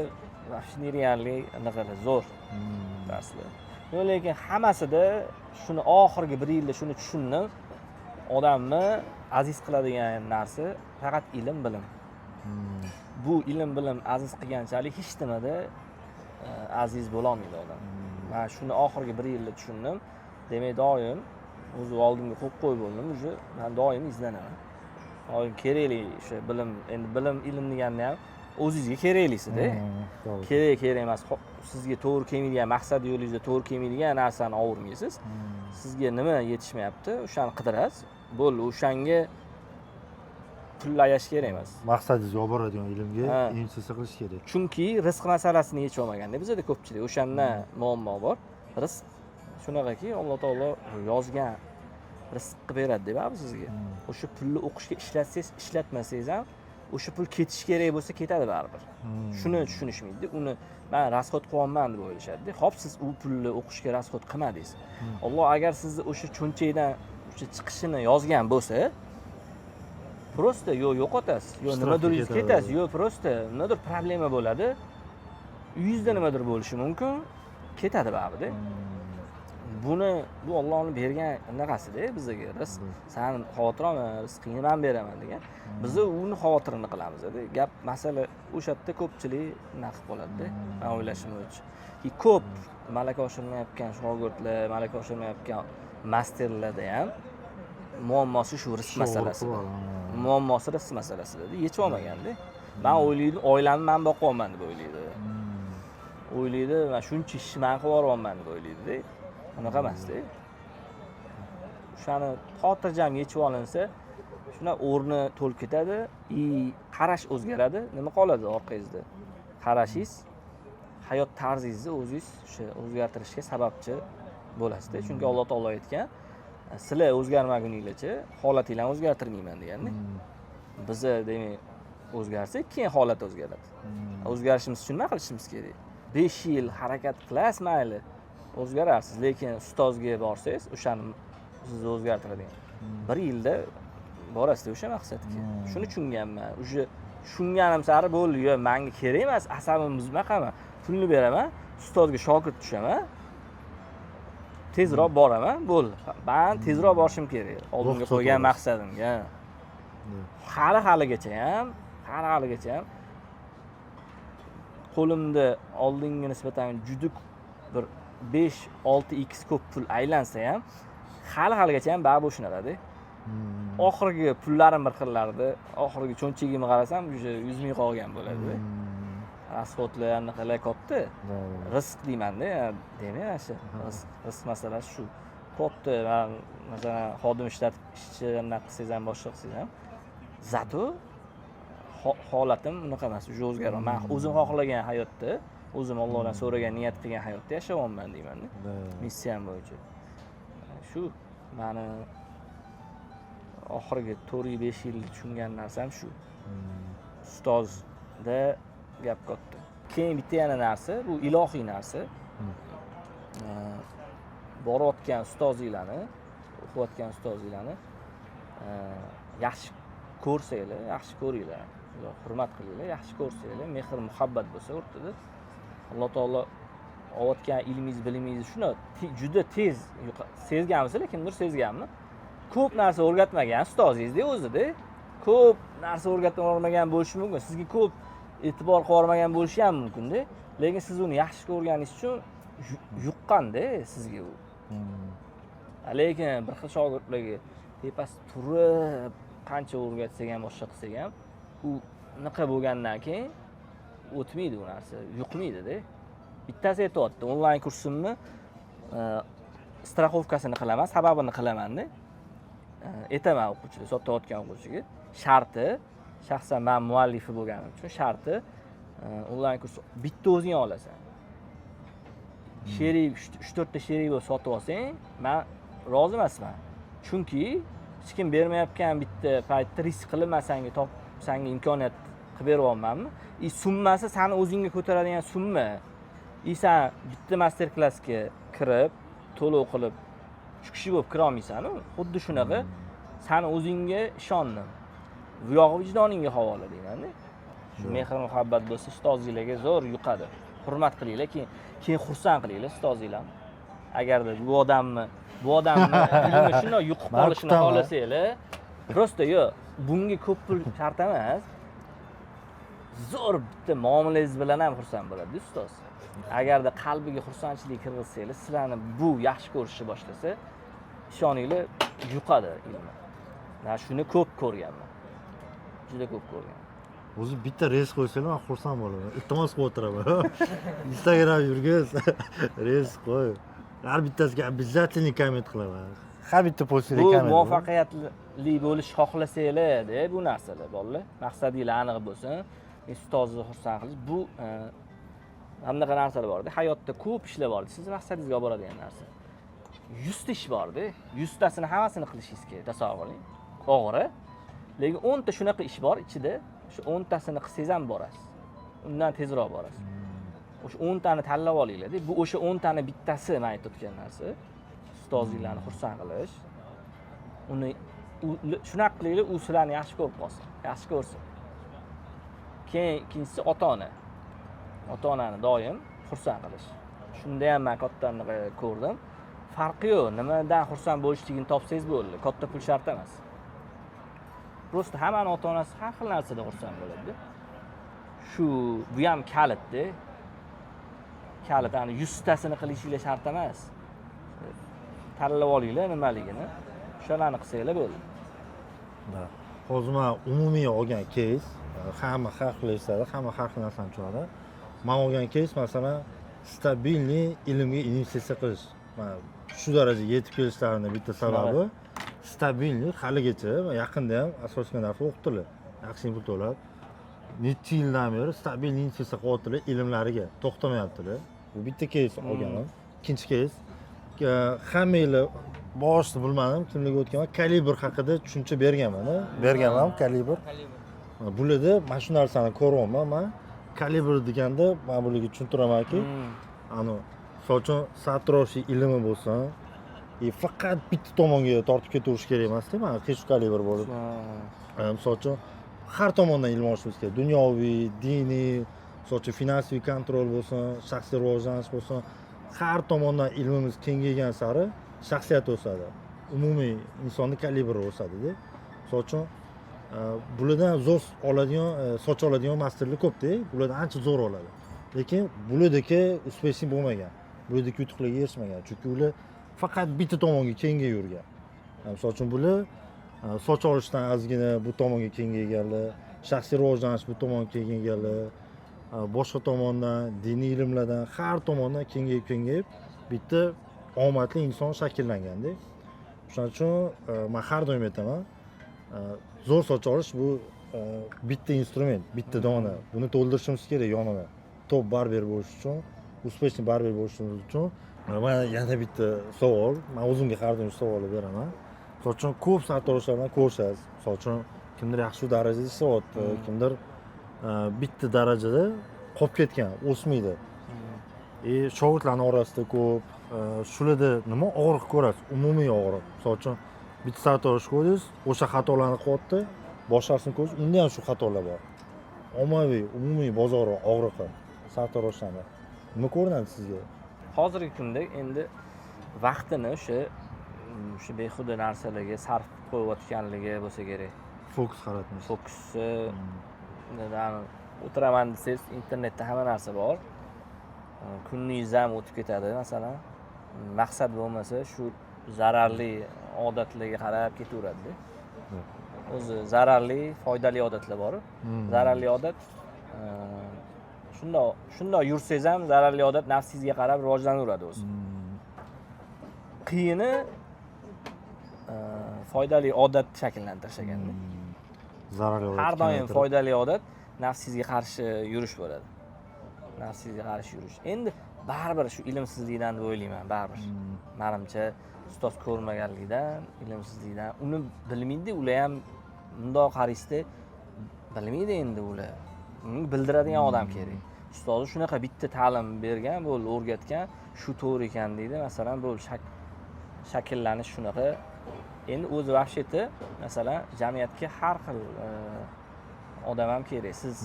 vashi nerealniy anaqa zo'r darslar. Lekin hammasida shuni oxirgi 1 yilda shuni tushundim. Odamni aziz qiladigan narsa faqat ilm, bilim. Bu ilm, bilim aziz qilganchalik hech nimada aziz bo'la olmaydi odam. Men shuni oxirgi 1 yilda tushundim. demak doim o'zi oldimga qo'yib qo'yib bo'ldim, уже men doim izlanaman. Doim kerakli o'sha bilim, endi bilim, ilm deganda ham o'zingizga keraklisida. Kerak emas, sizga to'g'ri kelmaydigan maqsad yo'lingizda to'g'ri kelmaydigan narsani olmaysiz. Sizga nima yetishmayapti, o'shani qidirasiz. Bo'ldi, o'shanga pullash kerak emas. Maqsadingizga olib boradigan ilmga investitsiya qilish kerak. Chunki rizq masalasini yechib olmaganda bizda ko'pchilik o'shandan muammo bor. Rizq shunaqaki, Alloh taolo yozgan rizqni beradi deb sizga. O'sha pulni o'qishga ishlatsangiz, ishlatmasangiz ham o'sha pul ketish kerak bo'lsa ketadi baribir. Shuni tushunishmaydi. Uni men rasxod qilyapman deb o'ylashadi. Xo'p, siz u pulni o'qishga rasxod qilmadingiz. Alloh agar sizni o'sha cho'nchakdan o'sha chiqishini yozgan bo'lsa, prosta yo'qotasiz, nimadir ketasiz, prosta nimadir problema bo'ladi. Uyingizda nimadir bo'lishi mumkin, ketadi baribir. Bu Allohning bergan narasida bizga rizq. Sen xavotir olma, rizqingni men beraman degan. Biz uni xavotirini qilamiz-da. Gap masala o'sha yerda ko'pchilik naqd qoladi-da. Men o'ylashim bo'yicha. Ko'p malaka oshirmayotgan shogirdlar, malaka oshirmayotgan masterlarda ham muammosi shu rizq masalasi. Muammosi rizq masalasida yechib olmaganda. Men o'ylaydim, oilamni men boqyapman deb o'ylaydi. O'ylaydi, men shuncha ishni men qilib yuryapman deb o'ylaydi-da. Unaqa emas-da. O'shani xotirjam yechib olinsa, shuna o'rni to'lib ketadi, qarash o'zgaradi. Nima qoladi orqangizda? Qarashingiz, hayot tarzingizni o'zingiz o'sha o'zgartirishga sababchi bo'lasiz-da. Chunki Alloh taolo aytgan, sizlar o'zgarmaguninglarcha holatinglarni o'zgartirmayman deganda. Biz demak o'zgarsak, keyin holat o'zgaradi. O'zgarishimiz uchun nima qilishimiz kerak? 5 yil harakat qilasiz, mayli. O'zgararsiz, lekin ustozga borsangiz, o'shani sizni o'zgartiradigan. 1 yilda borasiz o'sha maqsadga. Shuni tushunganman. O'sha tushunganim sari bo'ldi, yo menga kerak emas, asabim buzmaqaman. Pulni beraman, ustozga shogird tushaman. Tezroq boraman, bo'ldi. Men tezroq borishim kerak. Oldimga qo'ygan maqsadimga. Haligacha ham qo'limda oldinga nisbatan juda bir 5-6x ko'p pul aylansa ham haligacha ham baribir shunaqada. Oxirgi pullarim bir xillarda, oxirgi cho'nchagimga qarasam, o'sha 100 ming qolgan bo'ladi. Rasxodlarni qalay katta. Rizq deyman-da, demak, shu rizq masalasi shu. Katta, masalan, xodim ishchilarni qilsangiz ham, boshqa qilsangiz ham, zato holatim unaqa emas, o'sha o'zgaraman. Men o'zim xohlagan hayotda, o'zim Allohdan so'ragan, niyat qilgan hayotda yashayapman deyman-da. Missiyam bo'yicha. Shu meni oxirgi 4-5 yil tushungan narsam shu. Ustozda gap katta. Keyin bitta yana narsa, bu ilohiy narsa. Borayotgan ustozinglarni, o'qiyotgan ustozinglarni yaxshi ko'rsanglar, yaxshi ko'ringlar, hurmat qilinglar, yaxshi ko'rsanglar, mehr muhabbat bo'lsa o'rtada, Alloh taolo olayotgan ilmingiz, bilimingiz shuni juda tez sezganmisizlar, kimdir sezganmi? Ko'p narsa o'rgatmagan ustozingiz-da o'zida, ko'p narsa o'rgatmagan bo'lishi mumkin. Sizga ko'p e'tibor qilmagan bo'lishi ham mumkin-da, lekin siz uni yaxshi ko'rganingiz uchun yuqqanda sizga u. Lekin bir xil shogirdlarga tepasi turib qancha o'rgatsak ham, boshqa qilsak ham, u niqa bo'lgandan keyin o'tmaydi u narsa, yuqmaydi-da. Bittasi aytayapti, onlayn kursimni strafovkasini qilaman, sababini qilaman-da. Aytaman o'quvchiga, sotayotgan o'quvchiga, sharti, shaxsan men muallifi bo'lganim uchun sharti onlayn kurs bitta o'zing olasan. Sherik 3-4 ta sherik bo'lib sotib olsang, men rozi emasman. Chunki hech kim bermayotgan bitta paytda risk qilib senga imkoniyat qilib beryapmanmi? Summasi seni o'zingga ko'taradigan summa. Sen bitta master klassga kirib, to'lov qilib, 3 kishi bo'lib kira olmaysan-ku. Xuddi shunaqa seni o'zingga ishondim. Bu yog'i vijdoningga havola deyman-da. Shu mehr muhabbat bo'lsa, ustozinglarga zo'r yuqadi. Hurmat qilinglar, keyin xursand qilinglar ustozinglarni. Agarda bu odamni ilmi shunday yuqib qolishini xohlasanglar, prosta yo'q, bunga ko'p pul shart emas. zo'r bitta muomalangiz bilan ham xursand bo'ladi ustoz. Agarda qalbiga xursandchilik kirgizsangiz, sizlarni bu yaxshi ko'rishni boshlasa, ishoninglar, yuqadi ilm. Men shuni ko'p ko'rganman. Juda ko'p ko'rganman. O'zi bitta reels qo'ysanglar, men xursand bo'laman. Iltimos qilib o'tiraman. Instagram yurgis, reels qo'y. Har bittasiga обязательно komment qilaman. Har bitta postga Bu komment. muvaffaqiyatli bo'lish xohlasanglar-da bu narsalar, bolalar. Maqsadinglar aniq bo'lsin, ustozni xursand qilish bu hamma narsalar bor-da. Hayotda ko'p ishlar bor. Siz maqsadingizga olib boradigan narsa. 100 ta ish bor-da. 100 tasini hammasini qilishingiz kerak, tasavvur qiling. To'g'ri. Lekin 10 ta shunaqa ish bor ichida, shu 10 tasini qilsangiz ham borasiz. Undan tezroq borasiz. O'sha 10 tani tanlab olinglar-da. Bu o'sha 10 tani bittasi men aytib o'tgan narsa. Ustozinglarni xursand qilish. Uni shunaqa qilinglar, u sizlarni yaxshi ko'rib qolsin, yaxshi ko'rsin. Keyin ikkinchisi ota-ona. Ota-onani doim xursand qilish. Shunda ham men kattani ko'rdim. Farqi yo'q, nimadan xursand bo'lishligini topsangiz bo'ldi. Katta pul shart emas. Prosta hammani ota-onasi har xil narsadan xursand bo'ladi. Bu ham kalitda. Kalit, ya'ni 100 tasini qilishinglar shart emas. Tanlab olinglar nimaligini. O'shalarni qilsanglar bo'ldi. Hozir men umumiy olgan case, hamma har xil eshitadi, hamma har xil narsani tushunadi. Men olgan case masalan stabilniy ilmga investitsiya qilish. Men shu darajaga yetib kelishlarini bitta sababi stabilniy haligacha yaqinda ham asosiy narsa o'qitdilar. Yaxshi pul to'lab, necha yildan beri stabilniy investitsiya qilyaptilar ilmlariga, to'xtamayaptilar. Bu bitta case olganim. Ikkinchi case hammanglar boshida bilmadim, kimlarga o'tganman, kalibr haqida tushuncha berganman, kalibr. Bularda mana shu narsani ko'ryapman. Men kalibr deganda men bularga tushuntiramanki, misol uchun satroshi ilmi bo'lsin, faqat bitta tomonga tortib ketaverish kerak emas-da, mana hech kalibr bo'lib. Misol uchun har tomondan ilm olishimiz kerak. Dunyoviy, diniy, misol uchun finansiy kontrol bo'lsin, shaxsiy rivojlanish bo'lsin, har tomondan ilmimiz kengaygan sari shaxsiyat o'sadi. Umumiy insonning kalibri o'sadi-da. Misol uchun bulardan zo'r oladigan, soch oladigan masterlar ko'p-da, bulardan ancha zo'r oladi. Lekin bulardagi uspeshlik bo'lmagan. Bulardagi yutuqlarga erishmagan. Chunki ular faqat bitta tomonga kengayib yurgan. Misol uchun bular soch olishdan ozgina bu tomonga kengayganlar, shaxsiy rivojlanish bu tomonga kengayganlar, boshqa tomondan diniy ilmlardan har tomondan kengayib bitta omadli inson shakllanganda. Shuning uchun men har doim aytaman, zo'r soch olish bu bitta instrument, bitta dona. Buni to'ldirishimiz kerak yonini. Top barber bo'lish uchun, uspeshni barber bo'lish uchun men yana bitta savol, men o'zimga har doim savol beraman. Misol uchun ko'p sartaroshlar bilan ko'rishasiz. Misol uchun kimdir yaxshi darajada ishlayapti, kimdir bitta darajada qolib ketgan, o'smaydi. Shogirdlarning orasida ko'p shularda nima og'riq ko'rasiz? Umumiy og'riq. Misol uchun bitta sartarosh ko'rdingiz, o'sha xatolarni qilyapti, boshqasini ko'rsangiz, unda ham shu xatolar bor. Ommaviy, umumiy bozor og'riqi sartaroshlarda. Nima ko'rinadi sizga? Hozirgi kunda endi vaqtini o'sha behuda narsalarga sarf qo'yayotganligi bo'lsa kerak. Fokus qaratmish. Fokusi o'tiraman desangiz, internetda hamma narsa bor. Kuningiz ham o'tib ketadi, masalan. Maqsad bo'lmasa, shu zararli odatlarga qarab ketaveradi. O'zi zararli, foydali odatlar bor. Zararli odat shundoq yursangiz ham zararli odat nafsingizga qarab rivojlanaveradi o'zi. Qiyini foydali odat shakllantirish ekanda. Zararli odat. Har doim foydali odat nafsingizga qarshi yurish bo'ladi. Nafsingizga qarshi yurish. Endi baribir shu ilmsizlikdan deb o'ylayman, baribir. Menimcha ustoz ko'rmaganlikdan, ilmsizlikdan, uni bilmaydi, ular ham bundoq qarashda bilmaydi endi ular. Uni bildiradigan odam kerak. Ustozi shunaqa bitta ta'lim bergan, bo'ldi, o'rgatgan, shu to'g'ri ekan deydi. Masalan, bu shakllanish shunaqa. Endi o'zi vaqti, masalan, jamiyatga har xil odam ham kerak. Siz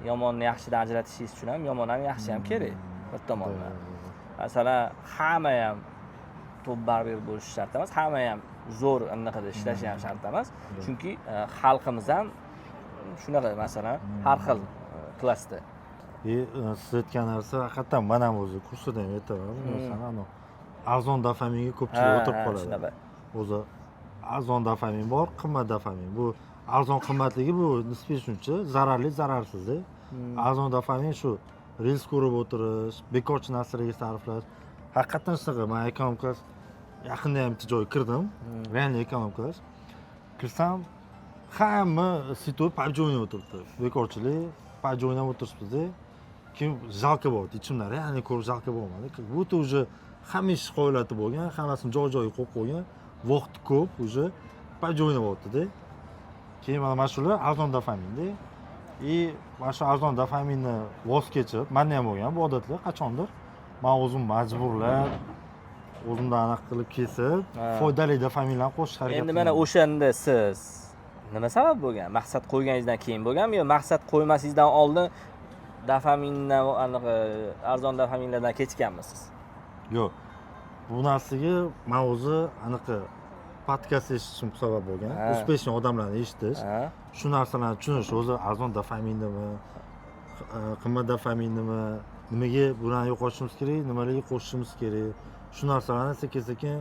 yomonni yaxshidan ajratishingiz uchun ham yomon ham yaxshi ham kerak bir tomondan. Masalan, hamma ham top barber bo'lishi shart emas, hamma ham zo'r anaqada ishlashi ham shart emas. Chunki xalqimiz ham shunaqa, masalan, har xil klassda. Siz aytgan narsa haqiqatdan men ham o'zi kursida ham aytaman. Masalan, arzon dofaminga ko'pchilik o'tirib qoladi. Shunaqa. O'zi arzon dofamin bor, qimmat dofamin. Bu arzon qimmatligi bu nisbiy tushuncha, zararli zararsiz. Arzon dofamin shu reels ko'rib o'tirish, bekorchi narsalarga sarflash. Haqiqatdan shunaqa. Men ekonomika yaqinda ham bitta joyga kirdim. Realniy ekonomika. Kirsam, hamma sitop PUBG o'ynab o'tiribdi. Bekorchilik, PUBG o'ynab o'tiribdi. Keyin jalka bo'ldi ichimda. Realniy ko'rib jalka bo'lmadi. Bu уже hamma ish qo'yiladi bo'lgan, hammasini joy-joyiga qo'yib qo'ygan. Vaqt ko'p, уже PUBG o'ynab o'tirdi. Keyin mana shular arzon dofaminda. Mana shu arzon dofaminni voz kechib, menda ham bo'lgan bu odatlar qachondir. Men o'zim majburlab, o'zimdan aniq qilib kesib, foydali dofaminlarni qo'shish harakat Endi mana o'shanda siz nima sabab bo'lgan? Maqsad qo'yganingizdan keyin bo'lganmi yo maqsad qo'ymasingizdan oldin dofamindan aniq arzon dofaminlardan kechganmisiz? Yo'q. Bu narsaga men o'zi aniq podkast eshitishim sabab bo'lgan. Uspeshniy odamlarni eshitish, shu narsalarni tushunish, o'zi arzon dofaminimi, qimmat dofaminimi, nimaga bularni yo'qotishimiz kerak, nimalarga qo'shishimiz kerak. Shu narsalarni sekin-sekin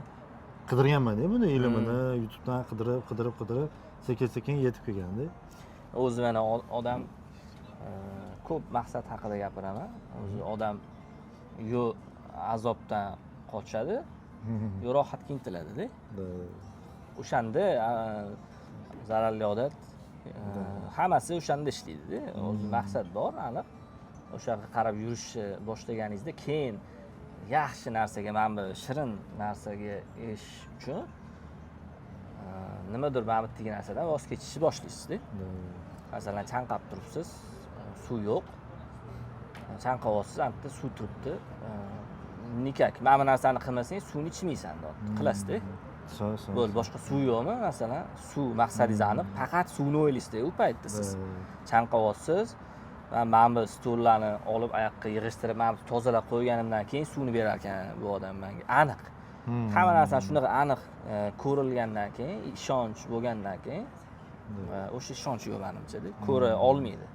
qidirganman-da, buni ilmini YouTubedan qidirib sekin-sekin yetib kelganda. O'zi mana odam ko'p maqsad haqida gapiraman. O'zi odam yo azobdan qochadi, yo rohatga intiladi-da. O'shanda zararli odat hammasi o'shanda ishlaydi-da. O'zi maqsad bor, aniq. O'shaga qarab yurishni boshlaganingizda keyin yaxshi narsaga, mana bu shirin narsaga erishish uchun nimadir mana bu degan narsadan voz kechishni boshlaysiz-da. Masalan, chanqab turibsiz, suv yo'q. Chanqayapsiz, anta suv turibdi. Nikak, mana bu narsani qilmasang, suvni ichmaysan, qilasizda. Bo'ldi, boshqa suv yo'qmi? Masalan, suv maqsadingiz aniq, faqat suvni o'ylaysizda u paytda siz. Chanqayapsiz. Men bu stullarni olib oyoqqa yig'ishtirib, men tozalab qo'yganimdan keyin suvni berar ekan bu odam menga. Aniq. Hamma narsa shunaqa aniq ko'rilgandan keyin, ishonch bo'lgandan keyin o'sha ishonch yo'q menimcha-da. Ko'ra olmaydi.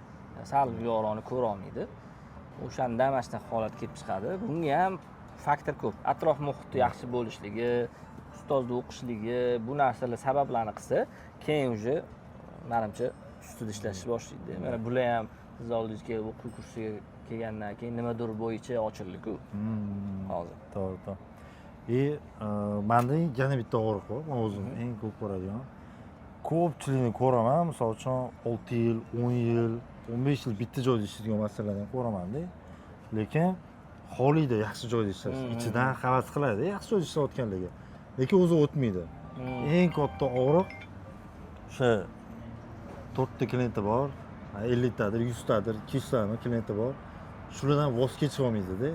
Sal yoroni ko'ra olmaydi. O'shanda mana shunaqa holat kelib chiqadi. Bunga ham faktor ko'p. Atrof muhiti yaxshi bo'lishligi, ustozning o'qishligi, bu narsalar sabablarni qilsa, keyin уже menimcha ustida ishlashni boshlaydi. Mana bular ham siz oldingizga o'quv kursiga kelgandan keyin nimadir bo'yicha ochildi-ku. Hozir. To'g'ri. Menda yana bitta og'riq bor. Men o'zim eng ko'p ko'radigan. Ko'pchilikni ko'raman, misol uchun 6 yil, 10 yil, 15 yil bitta joyda ishlaydigan masalalarni ko'raman-da. Lekin xolida yaxshi joyda ishlash, ichidan havas qiladi, yaxshi joyda ishlayotganligi. Lekin o'zi o'tmaydi. Eng katta og'riq o'sha 4 ta klienti bor, 50 tadir, 100 tadir, 200 tadir klienti bor. Shulardan voz kechib olmaydi-da.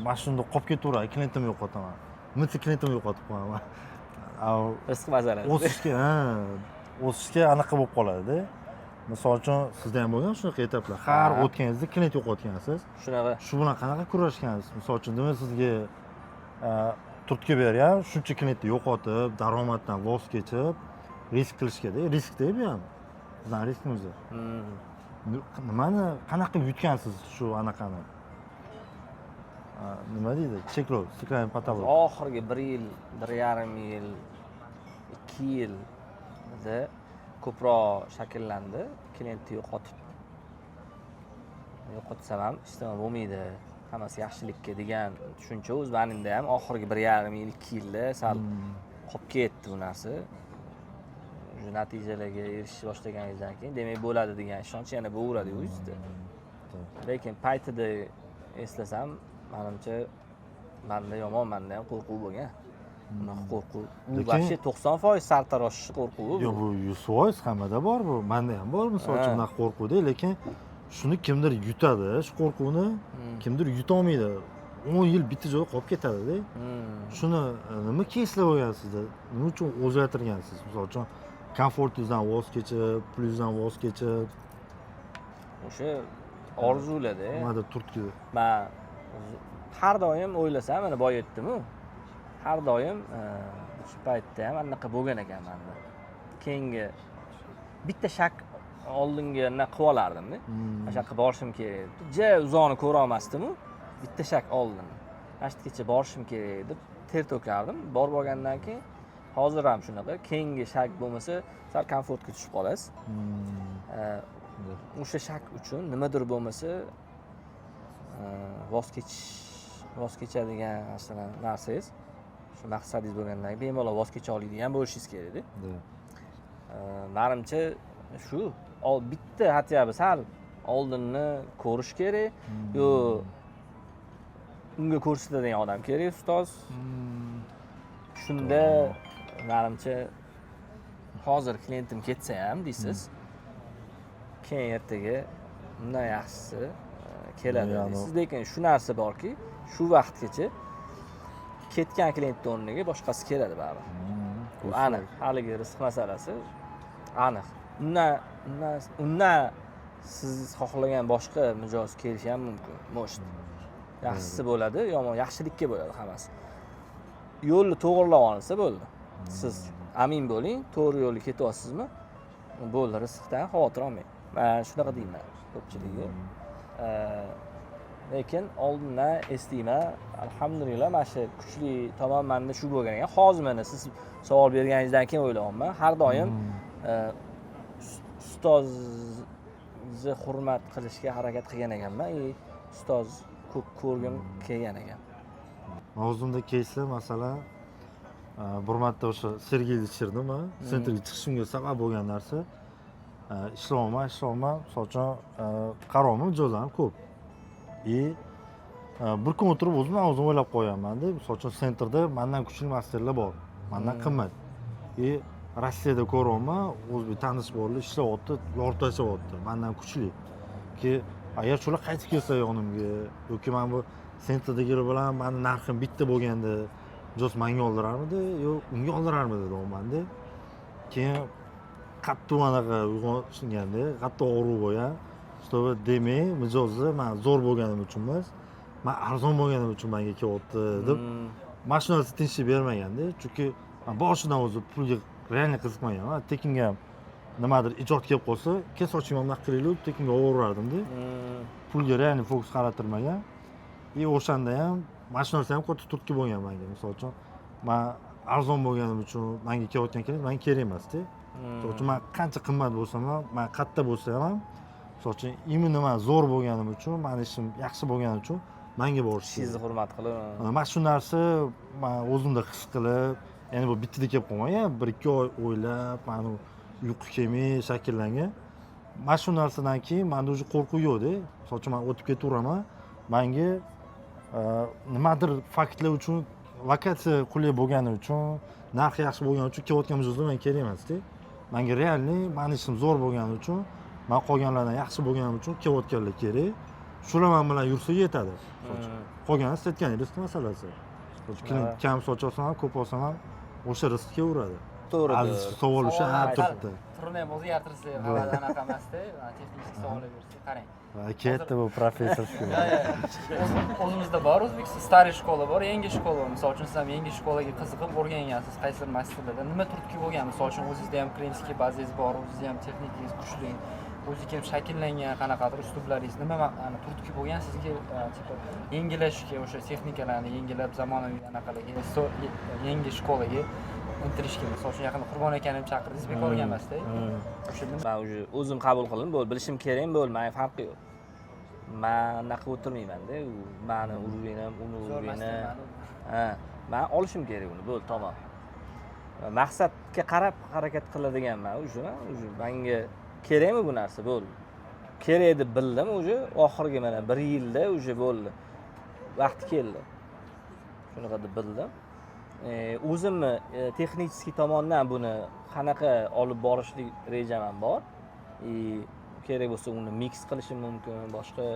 Mana shunda qolib ketaveradi, klientimni yo'qotaman. Bitta klientimni yo'qotib qo'yaman. rizq masalasi. O'sishga anaqa bo'lib qoladi-da. Misol uchun sizda ham bo'lgan shunaqa etaplar. Har o'tganingizda klient yo'qotgansiz. Shunaqa. Shu bilan qanaqa kurashgansiz? Misol uchun nima sizga turtki bergan, shuncha klientni yo'qotib, daromaddan voz kechib, risk qilishga-da. Risk-da bu ham. Bizning riskimiz. Nimani qanaqa yutgansiz shu anaqani? Nima deydi? Cheklov, cheklagan patolog. Oxirgi 1 yil, 1,5 yil, 2 yilda ko'proq shakllandi. Klientni yo'qotsam ham ishlama bo'lmaydi. Hammasi yaxshilikka degan tushuncha o'z menimda ham oxirgi 1,5 yil, 2 yilda sal qolib ketdi bu narsa. Natijalarga erishishni boshlaganingizdan keyin demak bo'ladi degan ishonch yana bo'laveradi o'zingizda. Lekin paytida eslasam, menimcha menda yomon, menda ham qo'rquv bo'lgan. Bunaqa qo'rquv. Bu вообще 90% sartarosh qo'rquvi bu. Yo'q, bu 100% hammada bor bu. Menda ham bor, misol uchun bunaqa qo'rquvda, lekin shuni kimdir yutadi, shu qo'rquvni kimdir yuta olmaydi. 10 yil bitta joyda qolib ketadi-da. Shuni nima keyslar bo'lgansizda? Nima uchun o'zgartirgansiz? Misol uchun komfortingizdan voz kechib, pulingizdan voz kechib, o'sha orzularda. Nimadir turtki. Men har doim o'ylasam, mana boya aytdim-ku. Har doim shu paytda ham anaqa bo'lgan ekan menda. Keyingi bitta shak oldinga nima qilib olardim-da. Mana shu yoqqa borishim kerak deb. Ja uzoqni ko'ra olmasdim-u. Bitta shak oldin. Masjidgacha borishim kerak deb ter to'kardim. Borib olgandan keyin hozir ham shunaqa. Keyingi shak bo'lmasa, sal komfortga tushib qolasiz. O'sha shak uchun nimadir bo'lmasa voz kechadigan masalan narsangiz, shu maqsadingiz bo'lgandan keyin bemalol voz kecha oladigan bo'lishingiz kerak-da. Menimcha shu bitta hatya sal oldinni ko'rish kerak. Yo unga ko'rsatadigan odam kerak, ustoz. Shunda menimcha hozir klientim ketsa ham deysiz, keyin ertaga undan yaxshisi keladi deysiz. Lekin shu narsa borki, shu vaqtgacha ketgan klient o'rniga boshqasi keladi baribir. Bu aniq. Haligi rizq masalasi aniq. Undan siz xohlagan boshqa mijoz kelishi ham mumkin. Mo'sht. Yaxshisi bo'ladi, yomon yaxshilikka bo'ladi hammasi. Yo'lni to'g'rilab olsa bo'ldi. Siz amin bo'ling, to'g'ri yo'lga ketyapsizmi? Bo'ldi, rizqdan xavotir olmang. Men shunaqa deyman ko'pchiligiga. Lekin oldindan eslayman, alhamdulillah mana shu kuchli tomon menda shu bo'lgan ekan. Hozir mana siz savol berganingizdan keyin o'ylayapman. Har doim ustozni hurmat qilishga harakat qilgan ekanman. Ustoz ko'p ko'rgim kelgan ekan. O'zimda kelsa, masalan, bir marta o'sha Sergelda ichirdim, sentrga chiqishimga sabab bo'lgan narsa ishlayman, misol uchun qarormi mijozlarim ko'p. Bir kun o'tirib o'zim o'ylab qo'yaman-da, misol uchun sentrda mendan kuchli masterlar bor, mendan qimmat. Rossiyada ko'ryapman, o'zbek tanish borlar ishlayapti, yorib tashlayapti, mendan kuchli. Agar shular qaytib kelsa yonimga yoki men bu sentrdagilar bilan meni narxim bitta bo'lganda mijoz menga oldirarmidi yo unga oldirarmidi deyapman-da. Keyin qattiq anaqa uyg'onishganda, qattiq og'riq bo'lgan. Чтобы demay, mijozni men zo'r bo'lganim uchun emas, men arzon bo'lganim uchun menga kelyapti deb mana shu narsa tinchlik bermaganda. Chunki men boshidan o'zi pulga real qiziqmaganman. Tekinga nimadir ijod kelib qolsa, "Kel sochingni bunaqa qilaylik" deb tekinga olaverardim-da. Pulga real fokus qaratilmagan. O'shanda ham mana shu narsa ham katta turtki bo'lgan menga. Misol uchun, men arzon bo'lganim uchun menga kelayotgan klient menga kerak emas-da. Misol uchun men qancha qimmat bo'lsam ham, men katta bo'lsa ham, misol uchun imенно men zo'r bo'lganim uchun, meni ishim yaxshi bo'lgani uchun menga borish kerak. Sizni hurmat qilib. Mana shu narsa men o'zimda his qilib, ya'ni bu bittada kelib qolmagan, 1-2 oy o'ylab, meni uyqu kelmay shakllangan. Mana shu narsadan keyin menda o'zi qo'rquv yo'q-da. Misol uchun men o'tib ketaveraman. Menga nimadir faktlar uchun, lokatsiya qulay bo'lgani uchun, narxi yaxshi bo'lgani uchun kelayotgan mijozlar menga kerak emas-da. Menga realniy, meni ishim zo'r bo'lgani uchun, men qolganlardan yaxshi bo'lganim uchun kelayotganlar kerak. Shular men bilan yursa yetadi. Qolgani siz aytganingiz rizq masalasi. Kam sochsam ham, ko'p olsam ham o'sha rizq kelaveradi. To'g'ri. Aziz savol o'sha turibdi. Turini ham o'zgartirsa, g'alati anaqa emas-da, texnik savol bersa, qarang. Katta bu professorskiy. O'zimizda bor, O'zbekistonda stariy shkola bor, yangi shkola bor. Misol uchun siz ham yangi shkolaga qiziqib o'rgangansiz, qaysidir masterlarda nima turtki bo'lgan? Misol uchun o'zingizda ham klientskiy bazingiz bor, o'zingizda ham texnikangiz kuchli, o'zingizga ham shakllangan qanaqadir uslublaringiz nima turtki bo'lgan sizga yengillashishga, o'sha texnikalarni yengillab zamonaviy anaqalarga, yangi shkolaga intilishga. Misol uchun yaqinda Qurbon akani ham chaqirdingiz, bekorga emas-da. Men o'zim qabul qildim, bo'ldi, bilishim kerak, bo'ldi, menga farqi yo'q. Men unaqa o'tirmayman-da, meni urvinim, uni urvini. Men olishim kerak uni, bo'ldi, tamom. Maqsadga qarab harakat qiladiganman, menga kerakmi bu narsa, bo'ldi. Kerak deb bildim, oxirgi mana 1 yilda bo'ldi. Vaqti keldi. Shunaqa deb bildim. O'zimni texnik tomondan buni qanaqa olib borishlik rejam ham bor. Kerak bo'lsa uni mix qilishim mumkin, boshqa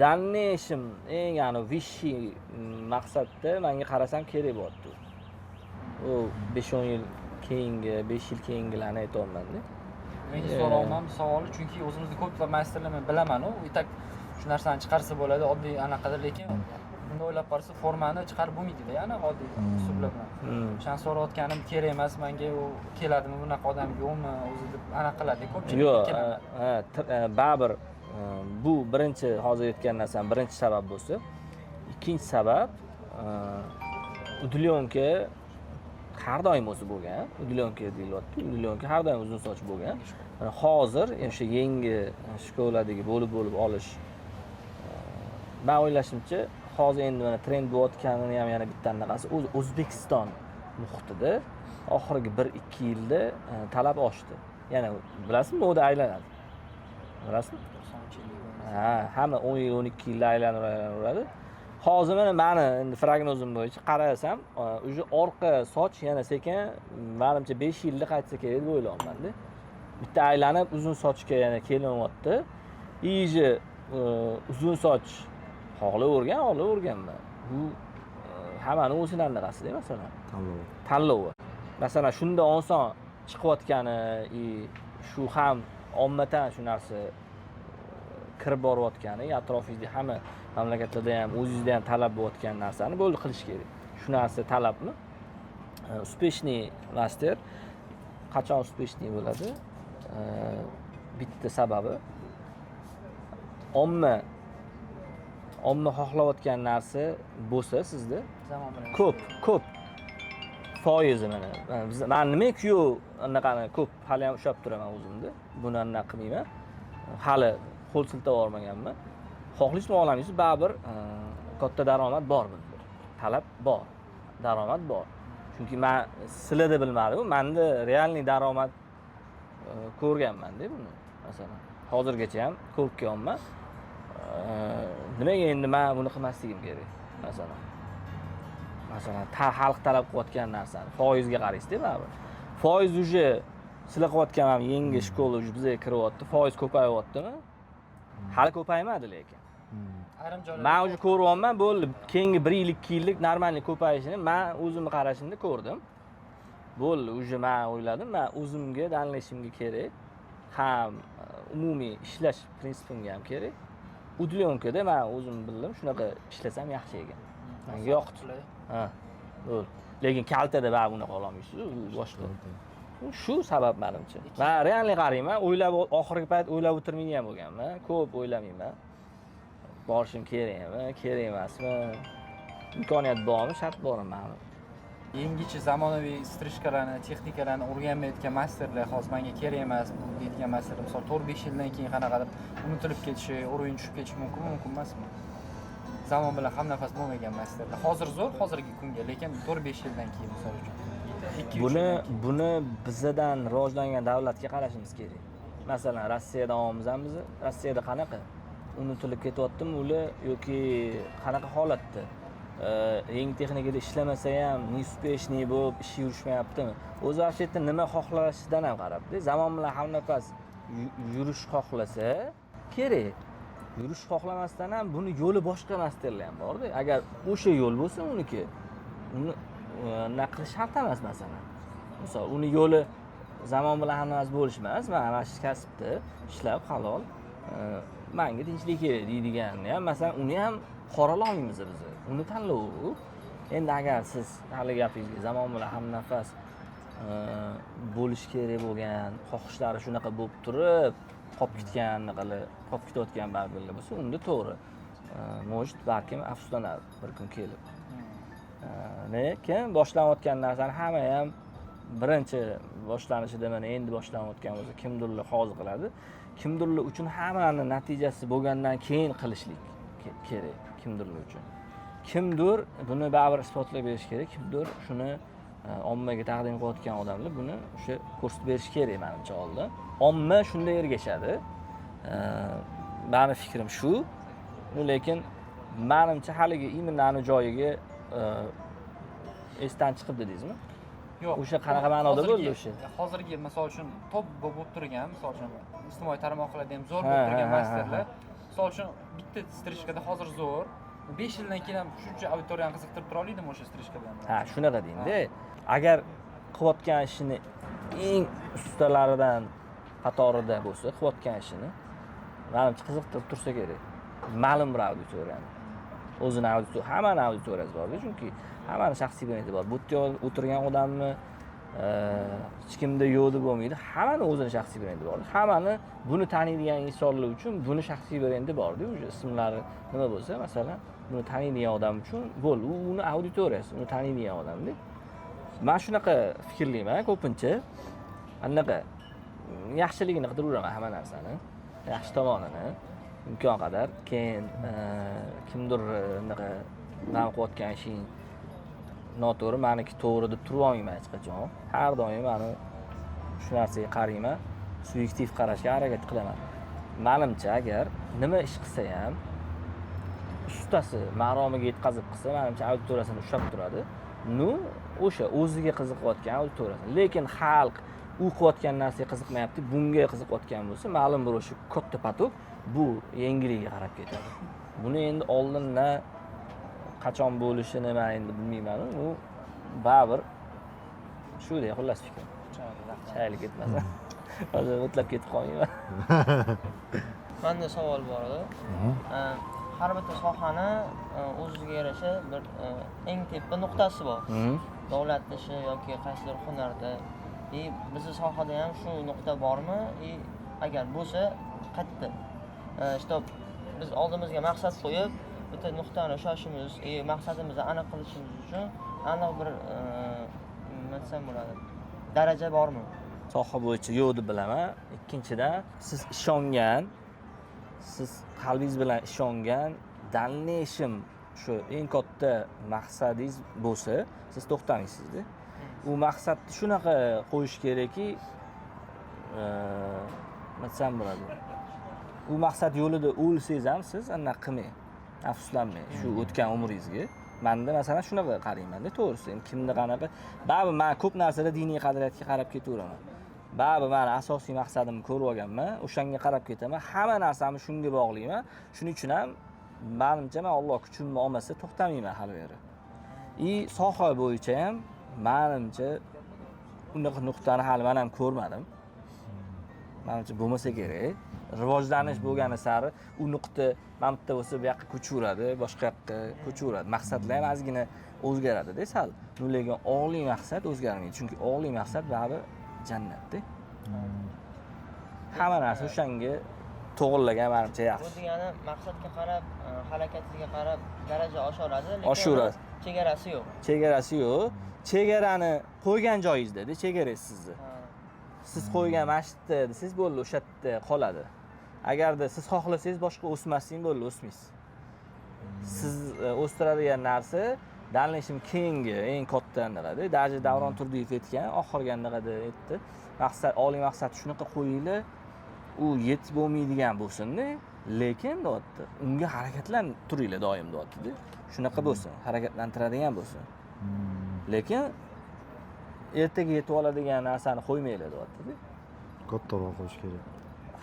danneshim eng vishi maqsadda menga qarasam kerak bo'lyapti. U 5-10 yil keyingi, 5 yil keyingilarni aytolmayman-da. Menga so'rayman savoli, chunki o'zimizda ko'plab masterlar men bilaman-ku, itak shu narsani chiqarsa bo'ladi, oddiy anaqadir, lekin Bunda o'ylab qarasa formani chiqarib bo'lmaydi-da, ya'ni oddiy usullar bilan. O'shani so'rayotganim kerak emas, menga u keladimi, bunaqa odam yo'qmi, o'zi deb anaqa qiladi ko'pchilik. Yo'q, baribir bu birinchi hozir aytgan narsam birinchi sabab bo'lsa, ikkinchi sabab udlyonka har doim o'zi bo'lgan. Udlyonka deyilyapti. Udlyonka har doim uzun soch bo'lgan. Hozir o'sha yangi shkoladagi bo'lib olish men o'ylashimcha hozir endi mana trend bo'layotganini ham yana bitta anaqasi O'zbekiston muhitida oxirgi 1-2 yilda talab oshdi. Yana bilasizmi, moda aylanadi. Bilasizmi? Hamma 10 yil, 12 yilda aylanadi. Hozir mana meni endi prognozim bo'yicha qarasam, o'sha orqa soch yana sekin menimcha 5 yilda qaytsa kerak deb o'ylayapman-da. Bitta aylanib uzun sochga yana kelyapti. Iyice uzun soch xohlaverganman. Bu hammaning o'zini anaqasida masalan. Tanlovi. Masalan, shunda oson chiqayotgani, shu ham ommatan shu narsa kirib borayotgani, atrofingizda hamma mamlakatlarda ham o'zingizda ham talab bo'layotgan narsani bo'ldi qilish kerak. Shu narsa talabmi? Успешный master qachon успешный bo'ladi? Bitta sababi omma xohlayotgan narsa bo'lsa sizda ko'p foizi mana men nima kuyov anaqani ko'p hali ham ushlab turaman o'zimda. Buni anaqa qilmayman. Hali qo'l siltab olmaganman. Xohlashni xohlamaysiz, baribir katta daromad bor bunda. Talab bor, daromad bor. Chunki men sizlarda bilmadim, menda realniy daromad ko'rganman-da buni. Masalan, hozirgacha ham ko'p ko'rganman. Nimaga endi men buni qilmasligim kerak? Masalan, xalq talab qilayotgan narsani foizga qaraysiz-da baribir. Foiz uje sizlar qilayotgan ham yangi shkola uje bizga kiryapti. Foiz ko'payyaptimi? Hali ko'paymadi lekin. Ayrim joylarda men uje ko'ryapman, bo'ldi. Keyingi 1 yil, 2 yillik normalniy ko'payishini men o'zimni qarashimda ko'rdim. Bo'ldi, uje men o'yladim, men o'zimga tanlashimga kerak. Ham umumiy ishlash prinsipimga ham kerak. Udlyonkada men o'zim bildim, shunaqa ishlasam yaxshi ekan. Menga yoqdi. Bo'ldi. Lekin kaltada bari bunaqa ololmaysiz, boshqa. Shu sabab menimcha. Men realniy qarayman, o'ylab oxirgi payt o'ylab o'tirmaydigan bo'lganman. Ko'p o'ylamayman. Borishim kerakmi, kerak emasmi? Imkoniyat bormi, shart boraman. yangicha zamonaviy strishkalarni, texnikalarni o'rganmayotgan masterlar hozir menga kerak emas bu deydigan masterlar misol 4-5 yildan keyin qanaqadir unutilib ketishi, o'rin tushib ketishi mumkin emasmi? Zamon bilan hamnafas bo'lmagan masterlar. Hozir zo'r, hozirgi kunga, lekin 4-5 yildan keyin misol uchun. Buni bizdan rivojlangan davlatga qarashimiz kerak. Masalan, Rossiyada olamiz ham biz. Rossiyada qanaqa? Unutilib ketyaptimi ular yoki qanaqa holatda? Yangi texnikada ishlamasa ham uspешный bo'lib ish yurishmayaptimi? O'zi aslida nima xohlashidan ham qarabdi. Zamon bilan hamnafas yurish xohlasa kerak. Yurish xohlamasdan ham buni yo'li boshqa masterlar ham bor-da. Agar o'sha yo'l bo'lsa uniki, uni naqli shart emas masalan. Misol, uni yo'li zamon bilan hamnafas bo'lish emas, mana shu kasbda ishlab halol menga tinchlik kerak deydiganni ham masalan uni ham qoralolmaymiz biz. Uni tanlov. Endi agar siz hali gapingizga zamon bilan hamnafas bo'lish kerak bo'lgan, xohishlari shunaqa bo'lib turib, qolib ketayotgan baribirlar bo'lsa, unda to'g'ri. Может, balkim afsuslanadi bir kun kelib. Lekin boshlanayotgan narsani hamma ham birinchi boshlanishida mana endi boshlanayotgan bo'lsa, kimdirlar hozir qiladi. Kimdirlar uchun hammani natijasi bo'lgandan keyin qilishlik kerak, kimdirlar uchun. Kimdir buni baribir isbotlab berish kerak, kimdir shuni ommaga taqdim qilayotgan odamlar buni o'sha ko'rsatib berish kerak menimcha oldin. Omma shunda ergashadi. Meni fikrim shu. Lekin menimcha haligi imminani joyiga esdan chiqib dedingizmi? Yo'q. O'sha qanaqa ma'noda bo'ldi o'sha? Hozirgi misol uchun top bo'lib turgan, misol uchun ijtimoiy tarmoqlarda ham zo'r bo'lib turgan masterlar. Misol uchun bitta strishkada hozir zo'r. 5 yildan keyin ham shuncha auditoriyani qiziqtirib tura oladimi o'sha strishkadan? Ha, shunaqa deydi. Agar qilayotgan ishini eng ustalaridan qatorida bo'lsa, qilayotgan ishini menimcha qiziqtirib tursa kerak. Ma'lum bir auditoriyani. o'zini hammani auditoriyasi bor-da, chunki hammani shaxsiy brendi bor. Bu yerda o'tirgan odamni hech kimda yo'q deb bo'lmaydi. Hammani o'zini shaxsiy brendi bor. Hammani buni taniydigan insonlar uchun buni shaxsiy brendi bor-da, o'sha ismlari nima bo'lsa, masalan, buni taniydigan odam uchun bo'l, u uni auditoriyasi, uni taniydigan odamda. Men shunaqa fikrlayman ko'pincha. Anaqa yaxshiligini qidiraveraman hamma narsani, yaxshi tomonini imkon qadar. Keyin kimdir anaqa man qilayotgan ishing noto'g'ri, meniki to'g'ri deb turib olmayman hech qachon. Har doim meni shu narsaga qarayman, subyektiv qarashga harakat qilaman. Menimcha agar nima ish qilsa ham ustasi maromiga yetkazib qilsa, menimcha auditoriyasini ushlab turadi. Nu o'sha o'ziga qiziqayotgan auditoriyasi. Lekin xalq u qilayotgan narsaga qiziqmayapti, bunga qiziqayotgan bo'lsa, ma'lum bir o'sha katta patok bu yengiligiga qarab ketadi. Buni endi oldindan qachon bo'lishini men endi bilmayman. U baribir shunday xullas fikrim. Chayli ketmasa. Hozir o'tlab ketib qolmayman. Menda savol bor edi. Har bitta sohani o'ziga yarasha bir eng tepa nuqtasi bor. Davlat ishi yoki qaysidir hunarda. Bizning sohada ham shu nuqta bormi? Agar bo'lsa, qayerda? Stop. Biz oldimizga maqsad qo'yib, bitta nuqtani ushlashimiz, maqsadimizni aniq qilishimiz uchun aniq bir nima desam bo'ladi? Daraja bormi? Soha bo'yicha yo'q deb bilaman. Ikkinchidan, siz ishongan, siz qalbingiz bilan ishongan, dalneshim shu eng katta maqsadingiz bo'lsa, siz to'xtamaysiz-da. U maqsadni shunaqa qo'yish kerakki, nima desam bo'ladi? U maqsad yo'lida o'lsangiz ham siz anaqa qilmang, afsuslanmang shu o'tgan umringizga. Menda masalan shunaqa qarayman-da, to'g'risi. Endi kimni qanaqa, baribir men ko'p narsada diniy qadriyatga qarab ketaveraman. Baribir men asosiy maqsadimni ko'rib olganman, o'shanga qarab ketaman. Hamma narsamni shunga bog'layman. Shuning uchun ham menimcha men Alloh kuchimni olmasa to'xtamayman hali beri. Soha bo'yicha ham menimcha unaqa nuqtani hali men ham ko'rmadim. Menimcha bo'lmasa kerak. Rivojlanish bo'lgani sari u nuqta mamtda bo'lsa bu yoqqa ko'chaveradi, boshqa yoqqa ko'chaveradi. Maqsadlar ham ozgina o'zgaradi-da, sal. Lekin oliy maqsad o'zgarmaydi, chunki oliy maqsad baribir jannatda. Hamma narsa o'shanga to'g'rilagan menimcha yaxshi. Bu degani maqsadga qarab, harakatiga qarab daraja oshaveradi, lekin chegarasi yo'q. Chegarasi yo'q. Chegarani qo'ygan joyingizda, chegarangiz sizni. Siz qo'ygan masjidda siz bo'ldi, o'sha yerda qoladi. Agarda siz xohlasangiz boshqa o'smasin bo'ldi, o'smaysiz. Siz o'stiradigan narsa dalnishim keyingi eng katta narada. Даже Davron Turdiyev aytgan, oxirgi narada aytdi. Maqsad, oliy maqsad shunaqa qo'yinglar, u yetib bo'lmaydigan bo'lsin-da, lekin deyapti, unga harakatlan turinglar doim deyapti-da. Shunaqa bo'lsin, harakatlantiradigan bo'lsin. Lekin ertaga yetib oladigan narsani qo'ymanglar deyapti-da. Kattaroq qo'yish kerak.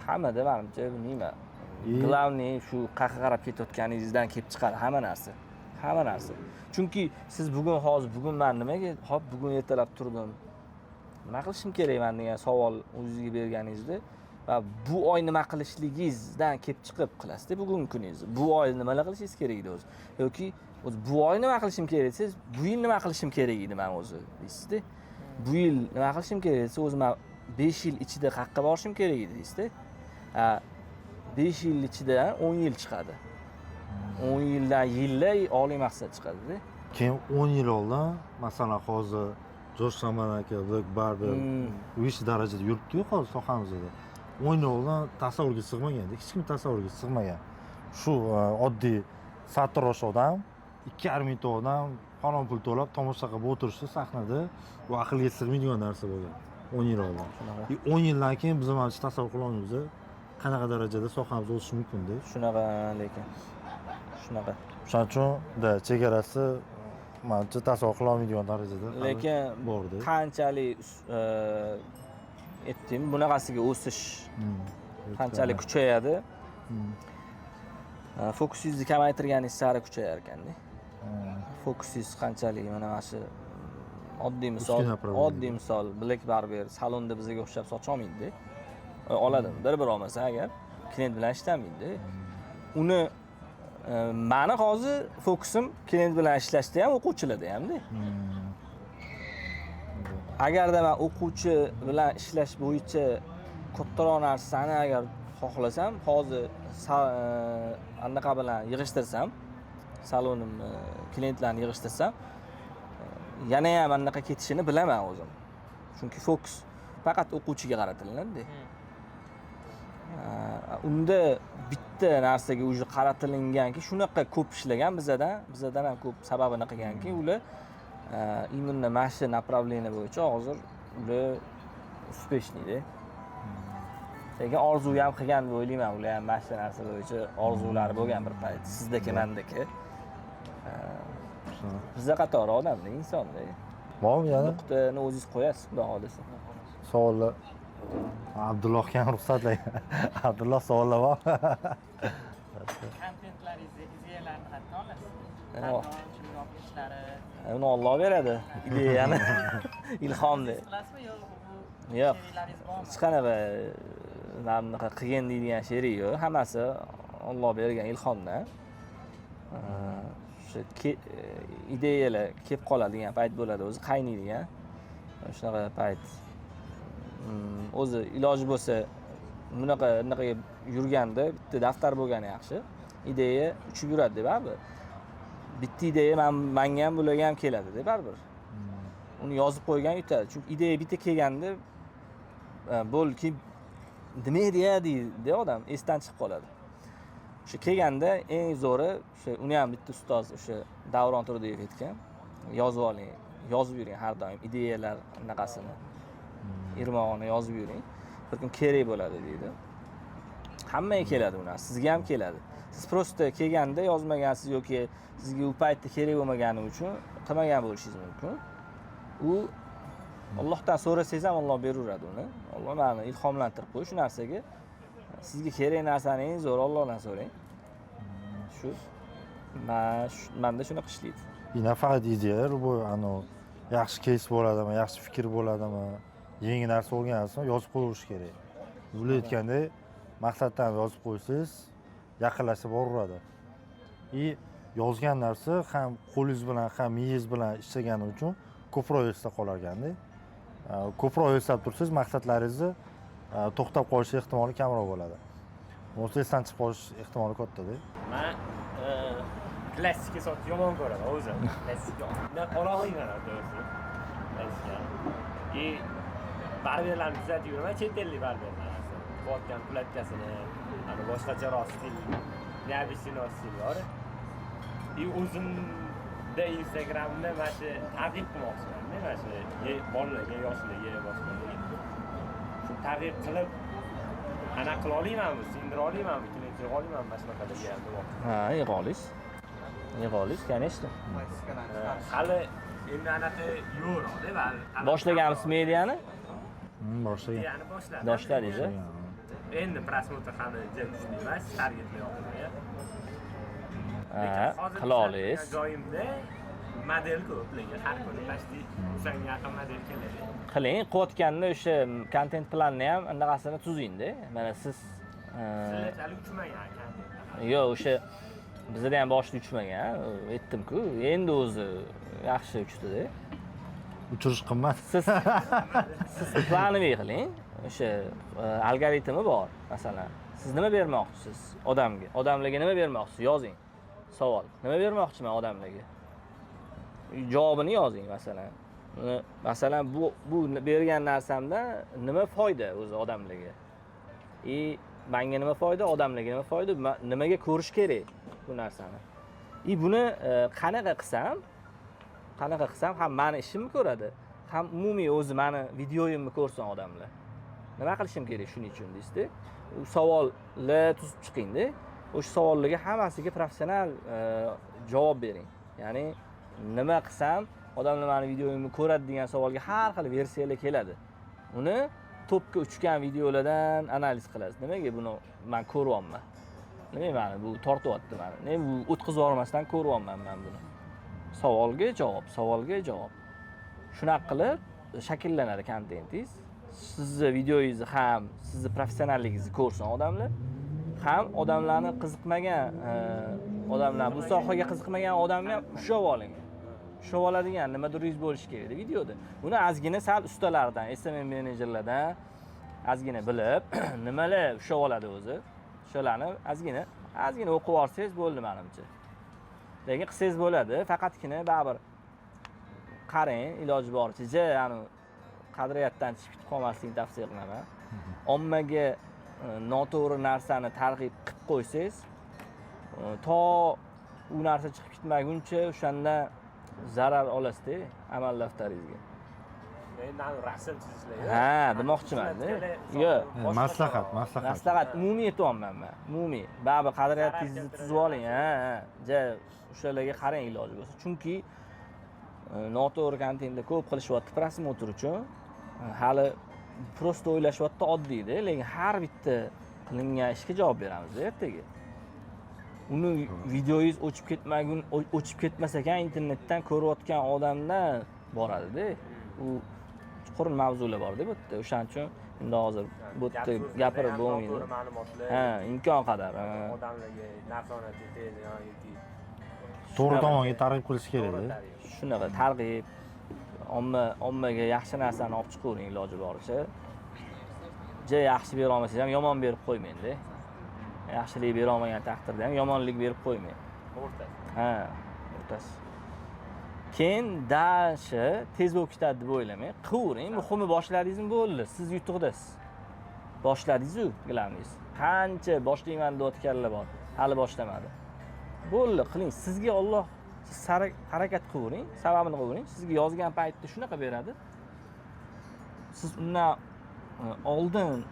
Hammada menimcha bilmayman. Glavniy shu qayerga qarab ketayotganingizdan kelib chiqadi hamma narsa. Hamma narsa. Chunki siz bugun men nimaga, hop bugun ertalab turdim. Nima qilishim kerak men degan savol o'zingizga berganingizda va bu oy nima qilishligingizdan kelib chiqib qilasiz-da bugungi kuningizni. Bu oy nimalar qilishingiz kerak edi o'zi. Yoki bu oy nima qilishim kerak desiz, bu yil nima qilishim kerak edi men o'zi deysizda. Bu yil nima qilishim kerak desa, o'zi men 5 yil ichida qayerga borishim kerak edi deysizda. 5 yil ichida 10 yil chiqadi. 10 yildan yillar oliy maqsad chiqadi-da. Keyin 10 yil oldin, masalan, hozir Josh Saman aka, Black Barber u ish darajada yuribdi-ku hozir sohamizda. 10 yil oldin tasavvurga sig'maganda, hech kim tasavvurga sig'magan. Shu oddiy sartarosh odam, 2,5 ming odam harom pul to'lab tomosha qilib o'tirishdi sahnada, bu aqlga sig'maydigan narsa bo'lgan 10 yil oldin. 10 yildan keyin biz mana tasavvur qila olmaymiz, qanaqa darajada sohamiz o'sishi mumkin-da. Shunaqa lekin. Shunaqa. Shuning uchun chegarasi menimcha tasavvur qila olmaydigan darajada lekin bordi. Qanchalik aytdim, bunaqasiga o'sish qanchalik kuchayadi. Fokusingizni kamaytirganingiz sari kuchayar ekanda. Fokusingiz qanchalik mana shu oddiy misol Black Barber salonda bizga o'xshab soch olmaydi. Oladi. Bir olmasa agar klient bilan ishlamaydi. Uni mani hozir fokusim klient bilan ishlashda ham, o'quvchilarda hamda. Agarda men o'quvchi bilan ishlash bo'yicha kattaroq narsani agar xohlasam, hozir anaqa bilan yig'ishtirsam, salonimni klientlarni yig'ishtirsam, yana ham anaqa ketishini bilaman o'zim. Chunki fokus faqat o'quvchiga qaratiladi. Unda bitta narsaga уже qaratilinganki, shunaqa ko'p ishlagan bizdan ham ko'p sababini qilganki, ular именно mana shu направление bo'yicha hozir ular успешныйda. Lekin orzu ham qilgan deb o'ylayman, ular ham mana shu narsa bo'yicha orzulari bo'lgan bir payt, sizdagi, mendagi. Bizda qatori odamda, insonda. Bormi yana? Nuqtani o'zingiz qo'yasiz, xudo xohlasa. Savollar. Abdullohga ham ruxsatlang. Abdulloh savollar bor. Kontentlaringizni, ideyalarni xatga olasiz. Kimroq ishlari. Uni Alloh beradi, ideyani. Ilhomni. Qilasizmi yo'q bu Yo'q. she'rlaringiz bormi? Hech qanaqa bunaqa qilgan deydigan she'ri yo'q. Hammasi Alloh bergan ilhomdan. Shu ideyalar kelib qoladigan payt bo'ladi, o'zi qaynaydigan. Shunaqa payt. O'zi iloji bo'lsa bunaqa yurganda bitta daftar bo'lgani yaxshi. Ideya uchib yuradi deb baribir. Bitta ideya menga ham bularga ham keladi deb baribir. Uni yozib qo'ygan yutadi. Chunki ideya bitta kelganda bo'lki nima ideya deydi odam esdan chiqib qoladi. O'sha kelganda eng zo'ri o'sha uni ham bitta ustoz o'sha Davron Turdiyev aytgan. Yozib oling, yozib yuring har doim ideyalar anaqasini. Irmog'ini yozib yuring. Bir kun kerak bo'ladi deydi. Hammaga keladi u narsa, sizga ham keladi. Siz prosta kelganda yozmagansiz yoki sizga u paytda kerak bo'lmagani uchun qilmagan bo'lishingiz mumkin. U Allohdan so'rasangiz ham Alloh beraveradi uni. Alloh meni ilhomlantirib qo'y shu narsaga. Sizga kerak narsani eng zo'r Allohdan so'rang. Shu menda shunaqa ishlaydi. Faqat ideyalar bu yaxshi keys bo'ladimi, yaxshi fikr bo'ladimi, yangi narsa o'rganasizmi, yozib qo'yish kerak. Bular aytgandek, maqsaddan yozib qo'ysangiz, yaqinlashib boraveradi. Yozgan narsa ham qo'lingiz bilan, ham miyingiz bilan ishlagani uchun ko'proq esda qolar ekanda. Ko'proq eslab tursangiz, maqsadlaringizni to'xtab qolish ehtimoli kamroq bo'ladi. O'zi esdan chiqib qolish ehtimoli katta-da. Men klassika so'z yomon ko'raman o'zim. Klassika. Men ololmayman o'zi. Klassika. Barberlarni kuzatib yuraman, chet ellik barberlar. Vodkan platkasini, boshqacharoq stil, neobычный stil bor. O'zimda Instagramda mana shu targ'ib qilmoqchiman, mana shu bolalarga, yoshlarga, boshqalarga. Shu targ'ib qilib ana qila olmaymanmi, sindira olmaymanmi, klient olmaymanmi, mana shunaqa demoqchiman. Ha, yig'olish, конечно. Hali endi anaqa yo'q-da, bari. Boshlaganmiz mediani? Boshlagan. Yani boshladim. Boshladingiz. Endi prosmotr hali kuchli emas, targetlayapman. Qila olasiz. Joyimda model ko'p, lekin har kuni почти o'shanga yaqin model keladi. Qiling, qilayotganda o'sha content planni ham anaqasini tuzing-da. Mana siz Sizlarchalik uchmagan kontent. yo'q, o'sha bizda ham boshida uchmagan, aytdim-ku. Endi o'zi yaxshi uchdi-da. Uchirish qimmat. Siz planni qiling. O'sha algoritmi bor, masalan. Siz nima bermoqchisiz odamga? Odamlarga nima bermoqchisiz? Yozing. Savol. Nima bermoqchiman odamlarga? Javobini yozing, masalan. Masalan, bu bergan narsamdan nima foyda o'zi odamlarga? Menga nima foyda, odamlarga nima foyda, nimaga ko'rish kerak bu narsani? Buni qanaqa qilsam ham meni ishimni ko'radi, ham umumiy o'zi meni videoyimni ko'rsin odamlar. Nima qilishim kerak shuning uchun deysiz-da? U savollar tuzib chiqing-da. O'sha savollarga hammasiga professional javob bering. Ya'ni nima qilsam odamlar meni videoyimni ko'radi degan savolga har xil versiyalar keladi. Uni topga uchgan videolardan analiz qilasiz. Nimaga buni men ko'ryapman? Nima meni bu tortyapti meni? Nima bu o'tkazib yubormasdan ko'ryapman men buni? Savolga javob. Shunaqa qilib shakllanadi kontentingiz. Sizni videoyingizni ham, sizni professionalligingizni ko'rsin odamlar, ham odamlarni qiziqmagan odamlar bu sohaga qiziqmagan odamni ham ushlab oling. Ushlab oladigan nimadir bo'lishi kerak videoda. Buni ozgina sal ustalardan, SMM menejerlardan ozgina bilib, nimalar ushlab oladi o'zi. Shularni ozgina o'qib olsangiz bo'ldi menimcha. Lekin qilsangiz bo'ladi, faqatgina baribir qarang, iloji boricha, ya'ni qadriyatdan chiqib qolmaslikni tavsiya qilaman. Ommaga noto'g'ri narsani targ'ib qilib qo'ysangiz, to u narsa chiqib ketmaguncha o'shanda zarar olasiz-da amal daftaringizga. Endi rasm chizishlar. Ha, demoqchiman-da. Yo'q, maslahat umumiy aytyapman men. Umumiy. Baribir qadriyatingizni tuzib oling, o'shalarga qarang iloji bo'lsa. Chunki noto'g'ri kontentda ko'p qilishyapti prosmotr uchun. Hali prosta o'ylashyapti oddiy-da, lekin har bitta qilingan ishga javob beramiz ertaga. Uni videoyingiz o'chib ketmas ekan, internetdan ko'rayotgan odamlar boradi-da. U chuqur mavzular bor-da bu yerda. O'shaning uchun endi hozir bu yerda gapirib bo'lmaydi. Ha, imkon qadar. Odamlarga nafsona tez yoki to'g'ri tomonga targ'ib qilish kerak-da. Shunaqa targ'ib, ommaga yaxshi narsani olib chiqavering iloji boricha. Yaxshi bera olmasangiz ham yomon berib qo'ymang-da. Yaxshilik bera olmagan taqdirda ham yomonlik berib qo'ymang. o'rtasi. Ha, o'rtasi. Keyin dashi tez bo'lib ketadi deb o'ylamang. Qilavering, muhimi boshladingizmi bo'ldi. Siz yutuqdasiz. Boshladingiz-ku, gilamingiz. Qancha boshlayman deyotganlar bor, hali boshlamadi. Bo'ldi, qiling. Sizga Alloh siz harakat qilavering, sababini qilavering. Sizga yozgan paytda shunaqa beradi. Siz undan oldin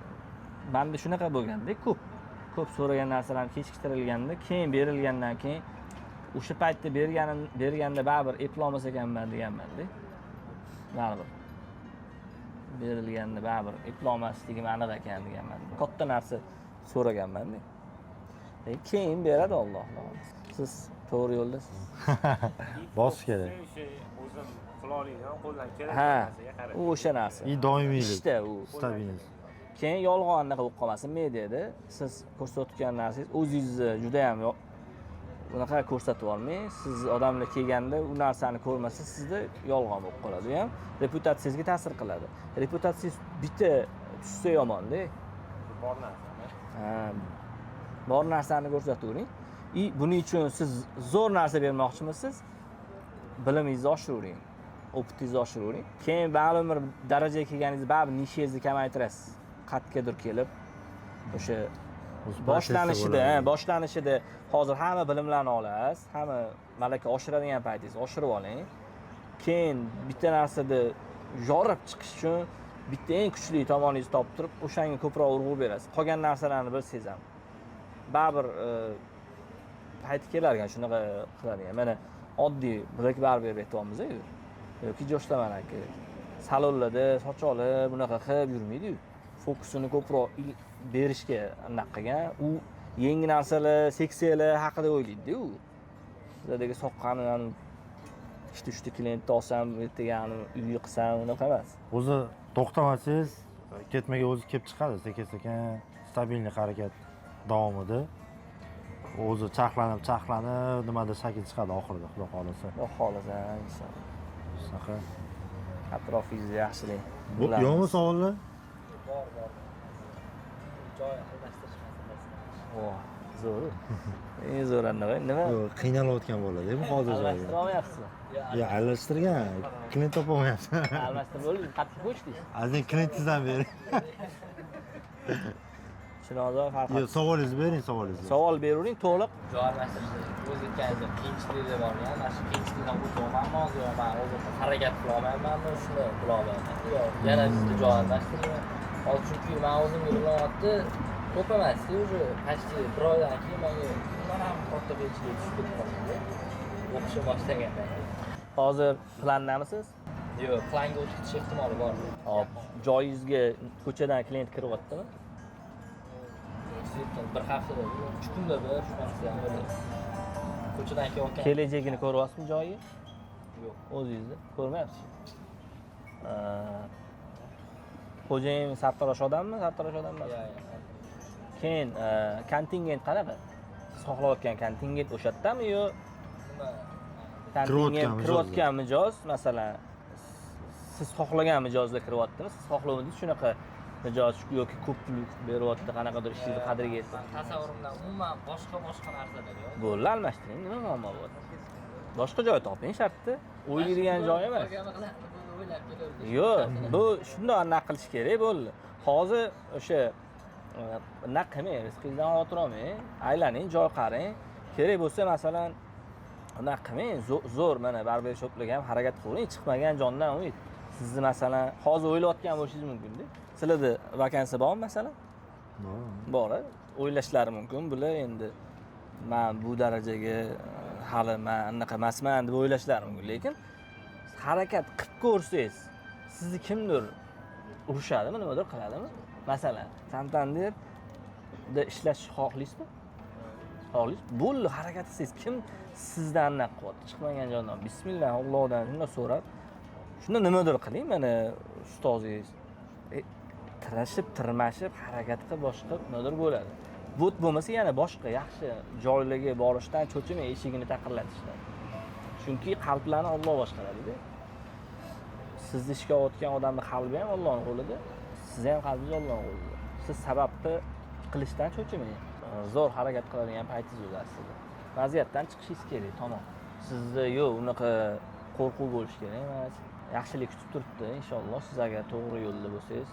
menda shunaqa bo'lganda, ko'p so'ragan narsalarni kechiktirilganda, keyin berilgandan keyin o'sha paytda berganda baribir eplolmas ekanman deganman-da. Baribir. Berilganda baribir eplolmasligim aniq ekan deganman. Katta narsa so'raganman-da. Keyin beradi Alloh. Siz to'g'ri yo'ldasiz. Bosish kerak. O'zim qila oladigan qo'ldan keladigan Ha, narsaga qarab. u o'sha narsa. Doimiylik. Ishda u. Stabillik. Keyin yolg'onlar bo'lib qolmasin mediada. Siz ko'rsatgan narsangiz o'zingizni juda ham bunaqa ko'rsatib olmang. Siz odamlar kelganda u narsani ko'rmasa, sizda yolg'on bo'lib qoladi. U ham reputatsiyangizga ta'sir qiladi. Reputatsiyangiz bitta tushsa yomon-da. Bor narsa. Ha, bor narsani ko'rsatavering. Buning uchun siz zo'r narsa bermoqchimisiz? Bilimingizni oshiravering, opitingizni oshiravering. Keyin ma'lum bir darajaga kelganingizda baribir nishingizni kamaytirasiz. Qatgadir kelib o'sha boshlanishida hozir hamma bilimlarni olasiz, hamma malaka oshiradigan paytingiz oshirib oling. Keyin bitta narsada yorib chiqish uchun bitta eng kuchli tomoningizni topib turib, o'shanga ko'proq urg'u berasiz. Qolgan narsalarni bilsangiz ham baribir payti kelar ekan shunaqa qiladigan. Mana oddiy bilak barber aytyapmiz-ku. Yoki jo'shlaman aka. Salonlarda soch olib, bunaqa qilib yurmaydi-ku. Fokusini ko'proq berishga anaqa qilgan. U yangi narsalar, seksiyalar haqida o'ylaydi-da u. Sizlardagi soqqani ishda klient olsam, ertaga uy qilsam, unaqa emas. O'zi to'xtamasangiz, ketmaga o'zi kelib chiqadi, sekin-sekin stabillik harakat davomida. O'zi chaqlanib, nimada shakl chiqadi oxirida, xudo xolasa. Xudo xolasa, inshaalloh. Shunaqa. Atrofingizni yaxshilang. Yo'qmi savollar? Bor. Joy almashtirish masalasi. Zo'r. Eng zo'r nima? Yo'q, qiynalayotgan bo'ladi, bu hozir joyda. Almashtirib olmayapsizmi? Yo'q, almashtirgan. Klient topolmayapti. Almashtirib bo'ldi, qattiq qo'yishdingiz. Azing klientingizdan bering. Chinozo farq. Yo'q, savolingizni bering, savolingizni. Savol beravering, to'liq. Joy almashtirishda o'z aytganingiz qiyinchiliklar bor. Mana shu qiyinchilikdan o'taman, hozir men o'zim harakat qila olmayman, shuni qila olmayman. Yo'q, yana sizni joy almashtiring. Hozir chunki men o'zimga bilyapti, ko'p emas, уже почти bir oydan keyin menga ham katta qiyinchilik tushib qoldi. O'qishni boshlagandan keyin. Hozir plandamisiz? Yo'q, planga o'tib ketish ehtimoli bor. Hop, joyingizga ko'chadan klient kiryaptimi? Bir haftada, 3 kunda bir shu narsa ham bo'ladi. Ko'chadan kelayotgan. Kelajagini ko'ryapsizmi joyi? Yo'q. O'zingizni ko'rmayapsiz. Xo'jayin sartarosh odammi? Sartarosh odam emas. Keyin kontingent qanaqa? siz xohlayotgan kontingent o'sha yerdami yo Kirayotgan kirayotgan mijoz masalan siz xohlagan mijozda kiryaptimi siz xohlovdingiz shunaqa mijoz yoki ko'p pul beryapti qanaqadir ishingizni qadriga yetdi Tasavvurimdan umuman boshqa narsalar yo'q. bo'ldi almashtiring nima muammo bor boshqa joy toping shartda o'ylaydigan joy emas O'ylab keldim. yo'q bu shundoq anaqa qilish kerak bo'ldi hozir o'sha anaqa qilmang rizqingizdan xavotir olmang aylaning joy qarang kerak bo'lsa masalan anaqa qilmang zo'r mana barber shoplarga ham harakat qiling chiqmagan jondan umid sizni masalan hozir o'ylayotgan bo'lishingiz mumkinda sizlarda vakansiya bormi masalan bor o'ylashlari mumkin bular endi man bu darajaga hali man anaqa emasman deb o'ylashlari mumkin lekin harakat qilib ko'rsangiz sizni kimdir urishadimi nimadir qiladimi masalan Santanderda ishlashni xohlaysizmi bo'ldi harakat qilsangiz kim sizdan anaqa qilyapti chiqmagan joydan bismillah Allohdan shunday so'rab shunda nimadir qiling mana ustozingiz tirashib tirmashib harakat qilib boshqa nimadir bo'ladi bu bo'lmasa yana boshqa yaxshi joylarga borishdan cho'chimay eshigini taqillatishdan chunki qalblarni Alloh boshqaradida sizni ishga olayotgan odamning qalbi ham Allohning qo'lida sizni ham qalbingiz Allohning qo'lida siz sababni qilishdan cho'chimang zo'r harakat qiladigan paytingiz o'zi aslida vaziyatdan chiqishingiz kerak tamom sizda yo'q unaqa qo'rquv bo'lishi kerak emas yaxshilik kutib turibdi inshaalloh siz agar to'g'ri yo'lda bo'lsangiz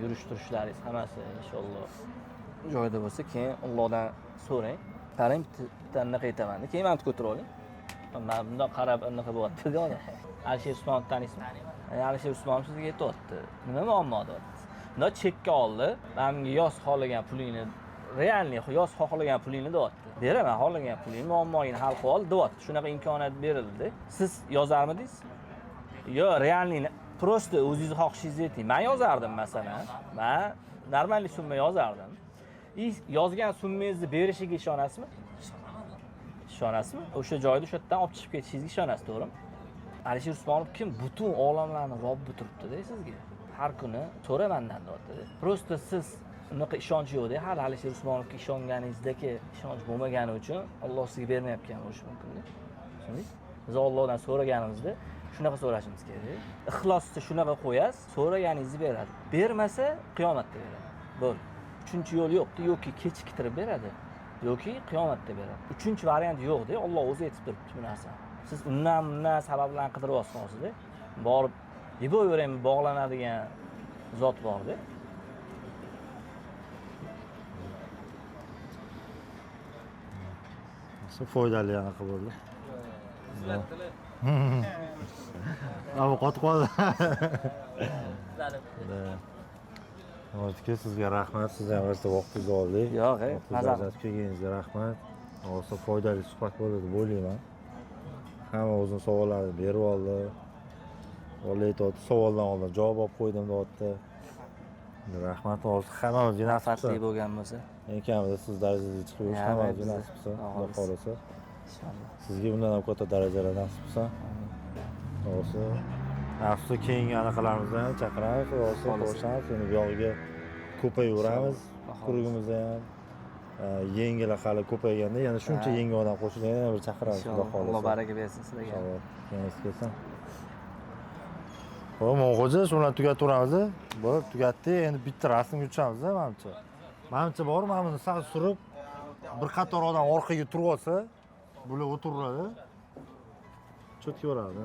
yurish turishlaringiz hammasi inshaalloh joyida bo'lsa keyin Allohdan so'rang qarang bitta anaqa aytaman keyin mana ko'tarib oling man bundoq qarab anaqa bo'lyapti odam Alisher Usmonovni taniysizmi Alisher Usmonov sizga aytyapti nima muammo deyapti bundoq chekka oldi menga yoz xohlagan pulingni realniy yoz xohlagan pulingni deyapti beraman xohlagan pulingni muammongni hal qilib ol deyapti shunaqa imkoniyat berildi siz yozarmidingiz yo realniy просто o'zingizni xohishingizni ayting man yozardim masalan man normal summa yozardim yozgan summangizni berishiga ishonasizmi ishonasizmi o'sha joyda o'sha yerdan olib chiqib ketishingizga ishonasiz to'g'rimi Alisher Usmonov kim butun olamlarni robbi turibdi-da sizga har kuni so'ra mendan deyapti просто siz unaqa ishonch yo'qda hali Alisher Usmonovga ishonganingizdagi ishonch bo'lmagani uchun Alloh sizga bermayotgan bo'lishi mumkin-da tushundingiz biz Allohdan so'raganimizda shunaqa so'rashimiz kerak ixlosni shunaqa qo'yasiz so'raganingizni beradi bermasa qiyomatda beradi bo'ldi uchinchi yo'l yo'qda yoki kechiktirib beradi yoki qiyomatda beradi uchinchi variant yo'qda Alloh o'zi aytib turibdi bu narsani siz undan sabablarni qidiryapsiz hozirda borib yuboraveraymi bog'lanadigan zot borda foydali anaqa bo'ldi Ama qotib qoldi. Hozirga sizga rahmat. Siz ham o'sha vaqtingizni oldik. Yo'q, mazza kelganingizga rahmat. Hozir foydali suhbat bo'ldi deb o'ylayman. Hamma o'zining savollarini berib oldi. O'g'li aytdi, savoldan oldin javob olib qo'ydim deyapti. Rahmat, hozir hammamizga nasib Fatli bo'lgan bo'lsa. Eng kamida siz darajaga chiqib yurish hammamizga nasib bo'lsa, Xudo xolasa. Inshaalloh. Sizga bundan ham katta darajalar nasib bo'lsa. Xo'sa, afsus keyingi anaqalarimizdan chaqiramiz, xo'sa, qo'shamiz, endi bu yog'iga ko'payaveramiz. Kurugimizda ham yengil hali ko'payganda yana shuncha yangi odam qo'shilganda yana bir chaqiramiz, Xudo xolasa. Alloh baraka bersin sizlarga. Keyingi kelsin. Xo'p, Mo'g'o'ja shu bilan tugatamiz. Bo'lib, tugatdik. Endi bitta rasm yuchamiz, menimcha. Menimcha bor, mana buni sal surib bir qator odam orqaga turib olsa, bular o'tiradi. Cho'tki bo'ladi.